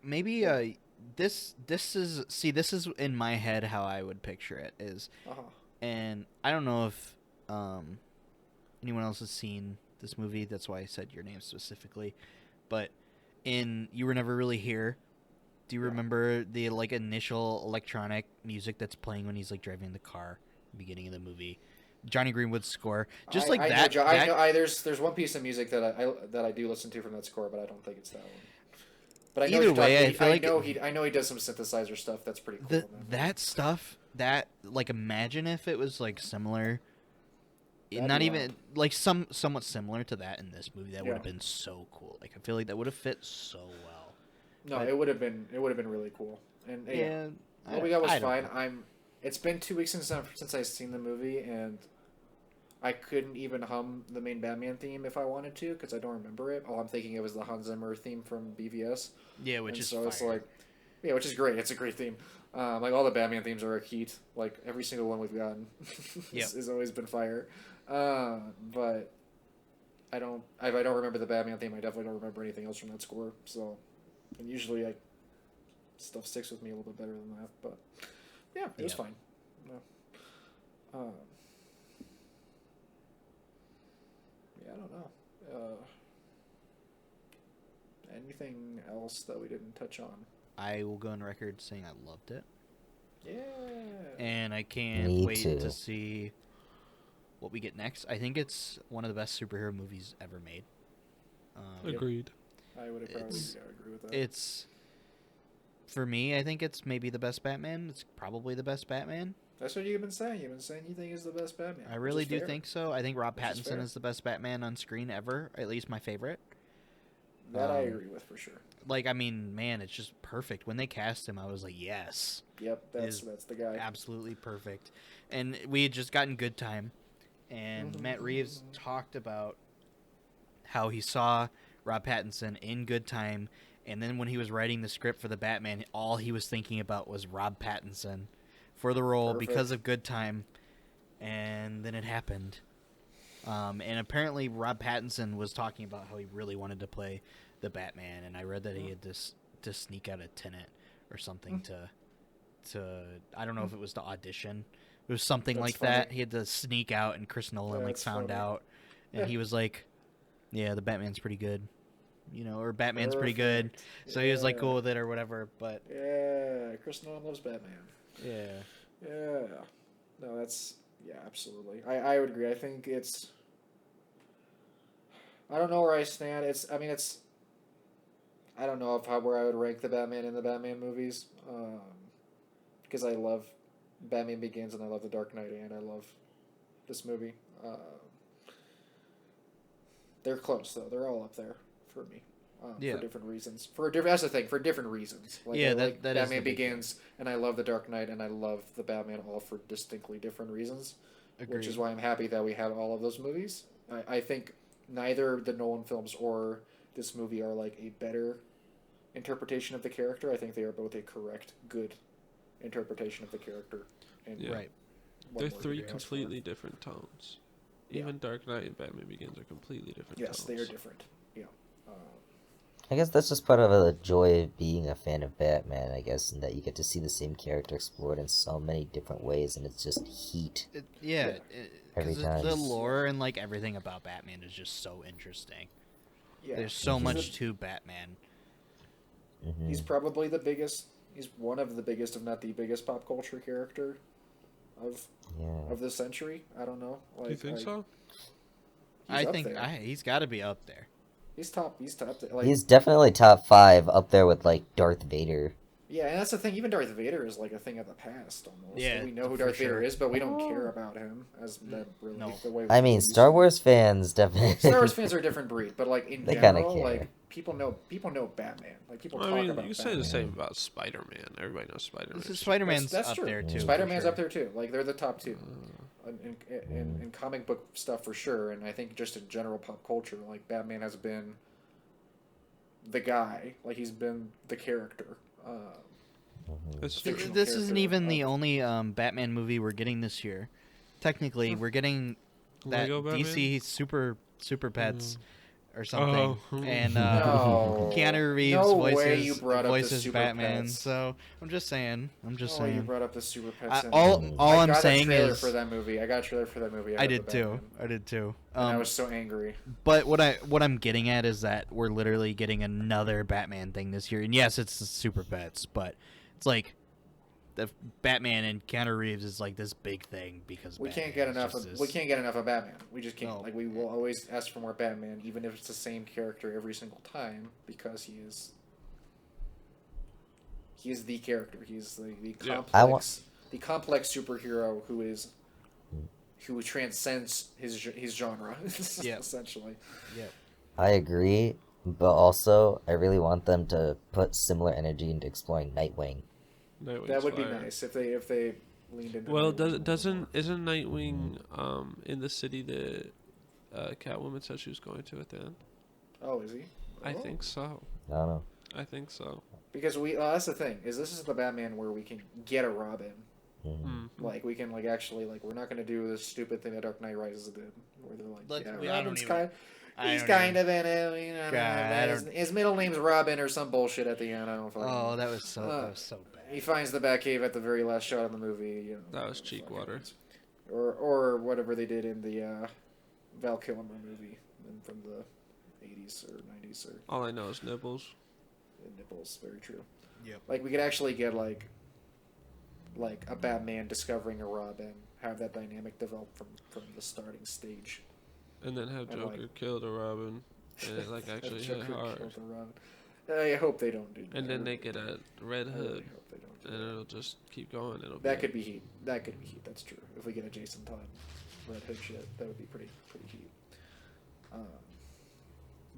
maybe this is in my head how I would picture it is, and I don't know if anyone else has seen this movie. That's why I said your name specifically, but in You Were Never Really Here. Do you remember the like initial electronic music that's playing when he's like driving the car, beginning of the movie? Johnny Greenwood's score, just like that. There's one piece of music that I do listen to from that score, but I don't think it's that one. But I know Either way, I know he does some synthesizer stuff that's pretty cool. That stuff, that like imagine if it was like similar, not even like somewhat similar to that in this movie. That would have been so cool. Like I feel like that would have fit so well. No, it would have been really cool. And yeah, what we got was fine. It's been 2 weeks since I've seen the movie, and I couldn't even hum the main Batman theme if I wanted to because I don't remember it. All I'm thinking of is the Hans Zimmer theme from BVS. Yeah, which is so fire. It's like, yeah, which is great. It's a great theme. Like all the Batman themes are a heat. Like every single one we've gotten has always been fire. But I don't. If I don't remember the Batman theme, I definitely don't remember anything else from that score. So, and usually stuff sticks with me a little bit better than that. But yeah, it was fine. No. Yeah, I don't know. Anything else that we didn't touch on? I will go on record saying I loved it. Yeah. And I can't Me wait too. to see what we get next. I think it's one of the best superhero movies ever made. Agreed. I would probably agree with that. It's, for me, I think it's maybe the best Batman. It's probably the best Batman. That's what you've been saying. You've been saying you think he's the best Batman. I really do fair. think so. I think Rob Which is Pattinson fair. is the best Batman on screen ever. At least my favorite. That I agree with for sure. Like, I mean, man, it's just perfect. When they cast him, I was like, yes. Yep, that's the guy. Absolutely perfect. And we had just gotten Good Time, and Matt Reeves talked about how he saw Rob Pattinson in Good Time, and then when he was writing the script for the Batman, all he was thinking about was Rob Pattinson for the role because of Good Time, and then it happened. And apparently Rob Pattinson was talking about how he really wanted to play the Batman, and I read that he had to sneak out a Tenet or something to I don't know if it was to audition. It was something like that. He had to sneak out, and Chris Nolan found out, and he was like, "Yeah, the Batman's pretty good." Or Batman's pretty good. So he was like cool with it or whatever, but yeah, Chris Nolan loves Batman. Yeah. No, that's absolutely. I would agree. I think it's. I don't know where I stand. I don't know where I would rank the Batman in the Batman movies, because I love Batman Begins and I love The Dark Knight and I love this movie. They're close though. They're all up there for me. For different reasons. That's the thing. For different reasons. Like, I like Batman Begins, and I love The Dark Knight, and I love the Batman, all for distinctly different reasons. Agreed. Which is why I'm happy that we have all of those movies. I think neither the Nolan films or this movie are like a better interpretation of the character. I think they are both a correct, good interpretation of the character. And Right. They're three completely different tones. Even Dark Knight and Batman Begins are completely different tones. Yes, they are different. I guess that's just part of the joy of being a fan of Batman, I guess, and that you get to see the same character explored in so many different ways, and it's just heat Yeah. every Because time. the lore and like everything about Batman is just so interesting. Yeah, There's so he's much a- to Batman. He's probably the biggest. He's one of the biggest, if not the biggest, pop culture character of Yeah. of the century. I don't know. Like, You think so? He's I up think there. he's got to be up there. He's top. He's top. Like, He's definitely top 5 up there with, like, Darth Vader. yeah, and that's the thing. Even Darth Vader is like a thing of the past almost. Yeah, We know who for Darth sure. Vader is, but we don't care about him as that really No. the way. I we mean, used Star to. Wars fans definitely... Star Wars fans are a different breed, but like in They kinda general, care. like people know Batman. Like people I talk mean, about you say Batman. the same about Spider-Man. Everybody knows Spider-Man. Spider-Man's That's up true. there too. Spider-Man's for up sure. there too. Like they're the top two in comic book stuff for sure. And I think just in general pop culture, like Batman has been the guy. Like he's been the character. It's Fictional true. This isn't character even the of- only Batman movie we're getting this year. Technically, we're getting that Lego Batman? DC Super Pets or something, Oh. and No. Keanu Reeves No way you voices brought up the voices Super Batman. Pets. So I'm just saying. I'm just Oh, you saying. brought up the Super Pets. All I I'm got saying a trailer is for that movie. I got a trailer for that movie. I got did the too. Batman, I did too. and I was so angry. But what I'm getting at is that we're literally getting another Batman thing this year, and yes, it's the Super Pets, but it's like the Batman and Keanu Reeves is like this big thing because We can't Batman get is enough. just Of, this- we can't get enough of Batman. We just can't. No. Like we will always ask for more Batman, even if it's the same character every single time, because he is. He is the character. He's the Yeah. complex, the complex superhero who transcends his genre. Yeah. Essentially. I agree, but also, I really want them to put similar energy into exploring Nightwing. Nightwing's That would be fire. nice if they leaned into. Well, Nightwing a little doesn't more. isn't Nightwing in the city that Catwoman said she was going to at the end? Oh, is he? I Oh. think so. I don't know. I think so. Because that's the thing is this is the Batman where we can get a Robin. Mm. Like we can actually we're not gonna do this stupid thing that Dark Knight Rises did, where they're like, Let's- yeah, we- I don't Robin's even- kind, I he's don't kind even- of in it, you know, God, I his, don't- his middle name's Robin or some bullshit at the end. I don't fucking. Oh, that was so bad. He finds the Batcave at the very last shot of the movie. You know, That was cheek water. Or whatever they did in the Val Kilmer movie from the 80s or 90s or All I know is nibbles. nipples. Very true. Yep. Like we could actually get like a Batman discovering a Robin, have that dynamic develop from the starting stage. And then have I Joker like- kill the Robin, and it like actually hit Joker hard. killed the Robin. I hope they don't do that. And then they get a Red I Hood, really hope they don't do and that. it'll just keep going. It'll That be could be heat. That could be heat. That's true. If we get a Jason Todd Red Hood shit, that would be pretty heat.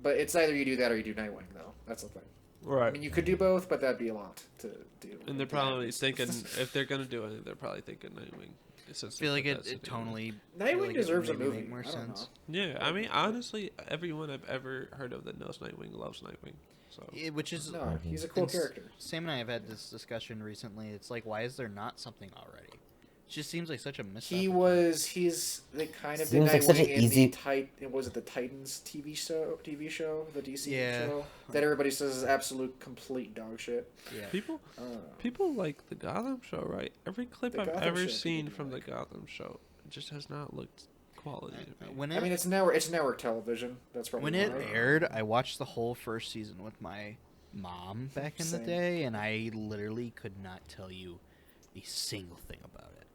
But it's either you do that or you do Nightwing, though. That's the thing. I right. mean, you could do both, but that'd be a lot to do. And they're probably thinking if they're gonna do it, they're probably thinking Nightwing. I feel like it tonally. Nightwing feel like it deserves a maybe movie. make more I don't sense. know. Yeah, I mean, honestly, everyone I've ever heard of that knows Nightwing loves Nightwing. So Yeah, which is No, he's a cool and character. Sam and I have had this discussion recently. It's like, why is there not something already? It just seems like such a missed He's they kind of Seems did like such Nightwing an easy- was it the Titans TV show, the DC Yeah. show that everybody says is absolute complete dog shit. Yeah. people like the Gotham show, right? Every clip The I've Gotham ever show seen people from the like. Gotham show, it just has not looked quality to me. When I mean, it's network television. That's probably when it why. aired, I watched the whole first season with my mom back in the Same. day, and I literally could not tell you a single thing about it.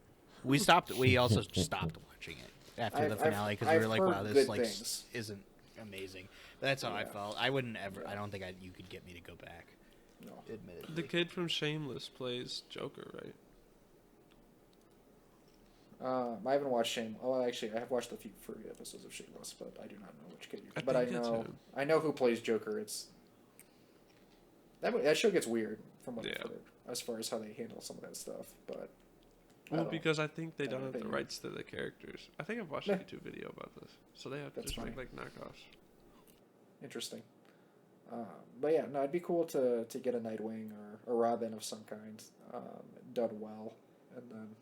We stopped. We also stopped watching it after I've- the finale because we I've were like, heard "Wow, this good like things. isn't amazing." But that's how I Yeah. felt. I wouldn't ever. I don't think you could get me to go back. No. Admittedly. The kid from Shameless plays Joker, right? I haven't watched Shame. Oh, actually, I have watched a few episodes of Shameless, but I do not know which kid. I But I think it's know him. I know who plays Joker. It's that show gets weird from what I've Yeah. heard as far as how they handle some of that stuff. But I Well, don't- because I think they I don't don't have the think- rights to the characters. I think I've watched a Yeah. YouTube video about this, so they have to That's just make funny. like knockoffs. interesting. But yeah, no, it'd be cool to get a Nightwing or a Robin of some kind done well, and then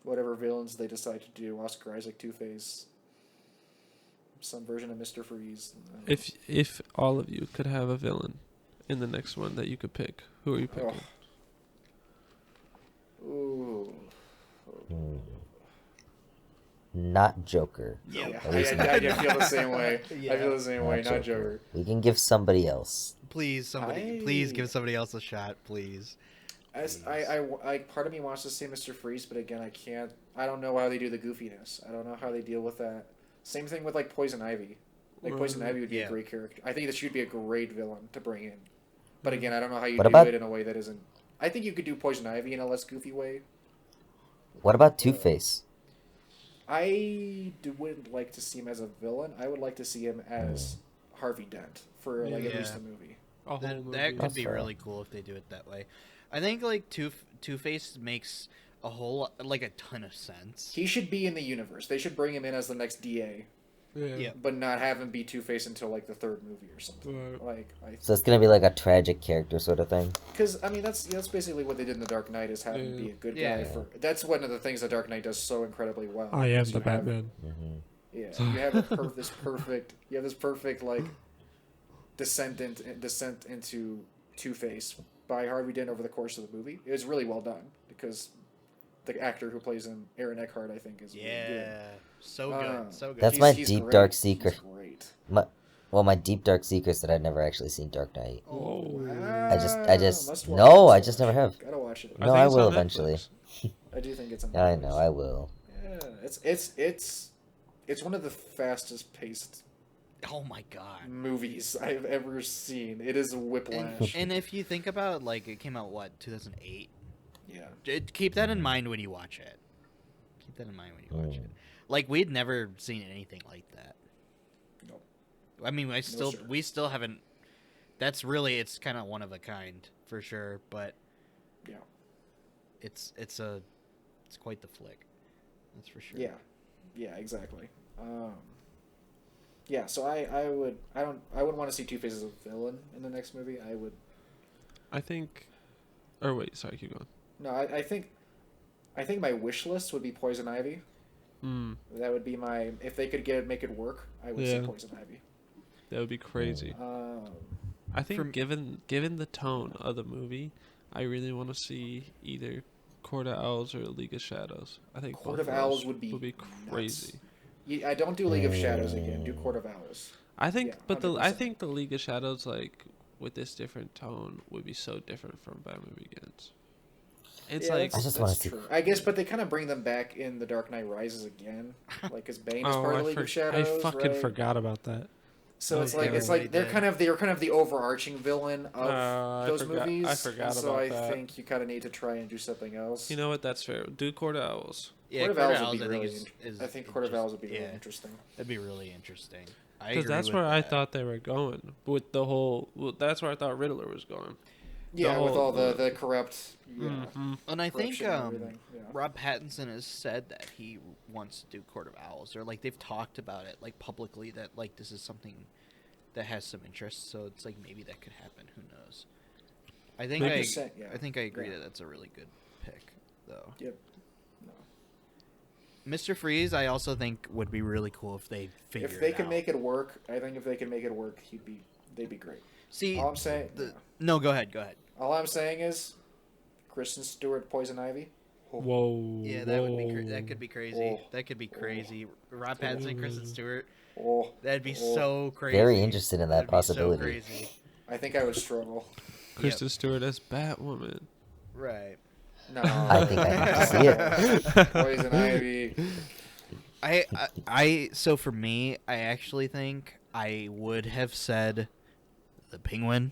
whatever villains they decide to do, Oscar Isaac, Two-Face, some version of Mr. Freeze. If all of you could have a villain in the next one that you could pick, who are you picking? Ooh. Not Joker. Yeah, At least I feel the same way. Yeah. I feel the same way. Not Joker. We can give somebody else. Please, somebody, please give somebody else a shot, please. I part of me wants to say Mr. Freeze, but again, I can't. I don't know how they do the goofiness. I don't know how they deal with that. Same thing with like Poison Ivy. Like Poison Ivy would be a great character. I think that she'd be a great villain to bring in. But again, I don't know how you do it in a way that isn't. I think you could do Poison Ivy in a less goofy way. What about Two-Face? Wouldn't like to see him as a villain. I would like to see him as Harvey Dent for like at least a movie. That could be really cool if they do it that way. I think like Two-Face makes a ton of sense. He should be in the universe. They should bring him in as the next DA. Yeah. But not have him be Two-Face until like the third movie or something. So it's gonna be like a tragic character sort of thing. Because I mean that's basically what they did in The Dark Knight is have him be a good guy. That's one of the things The Dark Knight does so incredibly well. I am the Batman. Yeah, you have this perfect like descent into Two-Face by Harvey Dent over the course of the movie. It was really well done because the actor who plays him, Aaron Eckhart, I think is really good. So good, so good. That's my deep dark secret. He's great. My deep dark secret is that I've never actually seen Dark Knight. Wow. I just Must never have. Gotta watch it. No, I will eventually. I do think it's on I know, I will. Yeah, it's one of the fastest paced Oh my god. movies I've ever seen. It is a whiplash. And if you think about like it came out 2008. Yeah. Keep that in mind when you watch it. Keep that in mind when you watch it. Like we'd never seen anything like that. No. I mean, we still haven't. It's kind of one of a kind for sure, but yeah, it's quite the flick. That's for sure. Yeah, exactly. Yeah, so I wouldn't want to see Two-Face as a villain in the next movie. I think. Or wait, sorry, keep going. No, I think my wish list would be Poison Ivy. That would be my if they could make it work. I would say Poison Ivy. That would be crazy. I think given the tone of the movie, I really want to see either Court of Owls or League of Shadows. I think Court of Owls would be crazy. I don't do League of Shadows again. Do Court of Owls. I think, Yeah, but 100%. I think the League of Shadows, like with this different tone, would be so different from Batman Begins. It's yeah, like I just want that's to see. true. I guess, but they kind of bring them back in The Dark Knight Rises again, like as Bane is part of League of Shadows. I fucking right? forgot about that. So it's like they're kind of the overarching villain of those movies. I forgot so about I that. think you kind of need to try and do something else. You know what? That's fair. Do Court of Owls. Yeah, Court of Owls would be really. I think Court of Owls would be really yeah. interesting. That'd be really interesting. Because that's where I thought they were going with the whole. Well, that's where I thought Riddler was going. Yeah, with all the corrupt. Yeah. Mm-hmm. And I think corruption and everything, yeah. Rob Pattinson has said that he wants to do Court of Owls, or like they've talked about it like publicly that like this is something that has some interest. So it's like maybe that could happen. Who knows? I think I think I agree that that's a really good pick, though. Yep. Mr. Freeze, I also think would be really cool if they figure it out. If they can make it work, I think if they can make it work, they'd be great. See, all I'm saying. No, go ahead. All I'm saying is, Kristen Stewart, Poison Ivy. Whoa. Yeah, that would be that could be crazy. That could be crazy. Rob Pattinson, Kristen Stewart. That'd be so crazy. Very interested in that possibility. So crazy. I think I would struggle. Kristen Stewart as Batwoman. Right. No. I think I have to see it. Poison Ivy. So for me, I actually think I would have said the Penguin.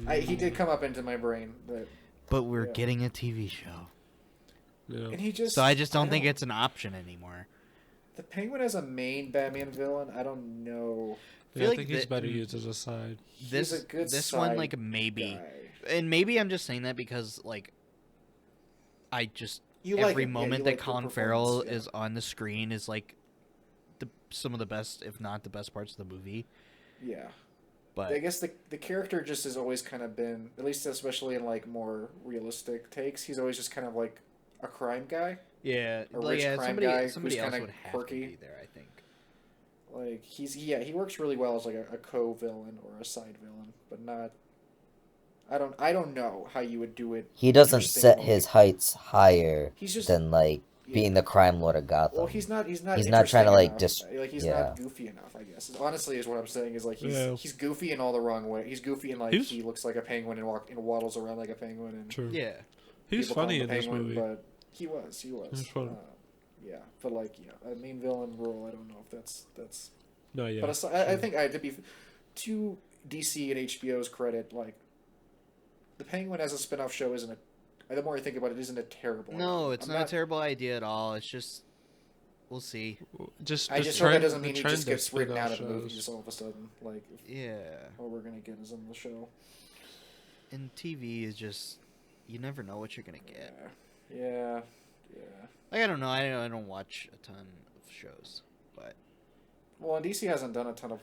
He did come up into my brain, but we're getting a TV show. Yeah. And so I just don't think it's an option anymore. The Penguin as a main Batman villain, I don't know. Yeah, I think he's better used as a side. He's a good this side one, like maybe, guy. And maybe I'm just saying that because like, I just every moment that Colin Farrell is on the screen is like, some of the best, if not the best parts of the movie. Yeah. But I guess the character just has always kind of been, at least especially in like more realistic takes, he's always just kind of like a crime guy. Yeah, a rich crime guy who's else kind of would have quirky. to be there, I think. Like he works really well as like a co-villain or a side villain, but not. I don't know how you would do it. He doesn't set interestingly. his heights higher He's just than like being the crime lord of Gotham. Well, he's not. He's not trying to like like he's not goofy enough. I guess honestly is what I'm saying is like he's goofy in all the wrong way. He's goofy in like he looks like a penguin and waddles around like a penguin. And True. Yeah. He's funny in this movie. But he was. He's funny. Yeah, but like a main villain role. I don't know if that's. No, yeah. But I think to be to DC and HBO's credit, like the Penguin as a spin-off show isn't a. The more I think about it, isn't a terrible. No, idea. it's not a terrible idea at all. It's just we'll see. I just hope that doesn't mean he just gets written out of shows. movies all of a sudden. Like, Yeah. all we're gonna get is in the show. And TV is just you never know what you're gonna get. Yeah. Like I don't know. I don't watch a ton of shows, but Well, and DC hasn't done a ton of.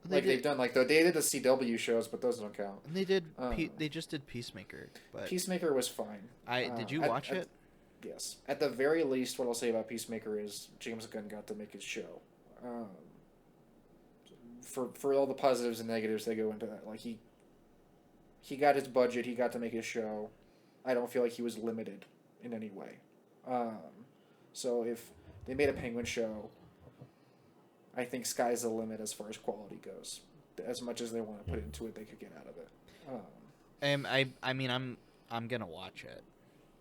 they They've done they did the CW shows, but those don't count. And they did. They just did Peacemaker, but Peacemaker was fine. did you watch it? Yes. At the very least, what I'll say about Peacemaker is James Gunn got to make his show. For all the positives and negatives that go into that, like he got his budget, he got to make his show. I don't feel like he was limited in any way. So if they made a Penguin show, I think sky's the limit as far as quality goes. As much as they want to put into it, they could get out of it. I mean, I'm gonna watch it.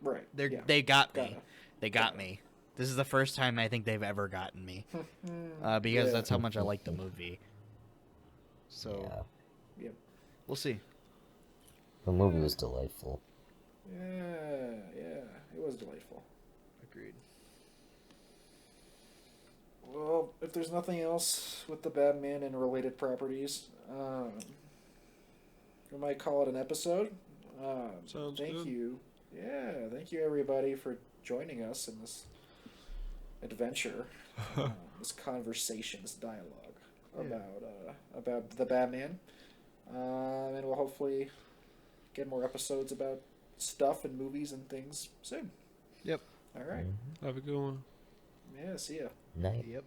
Right. They got me. They got me. This is the first time I think they've ever gotten me. Because that's how much I like the movie. So, we'll see. The movie was delightful. Yeah, it was delightful. Agreed. Well, if there's nothing else with the Batman and related properties, we might call it an episode. Sounds thank good. you. Yeah, thank you everybody for joining us in this adventure, this conversation, this dialogue about the Batman, and we'll hopefully get more episodes about stuff and movies and things soon. Yep. All right. Have a good one. Yeah. See ya. Night. Yep.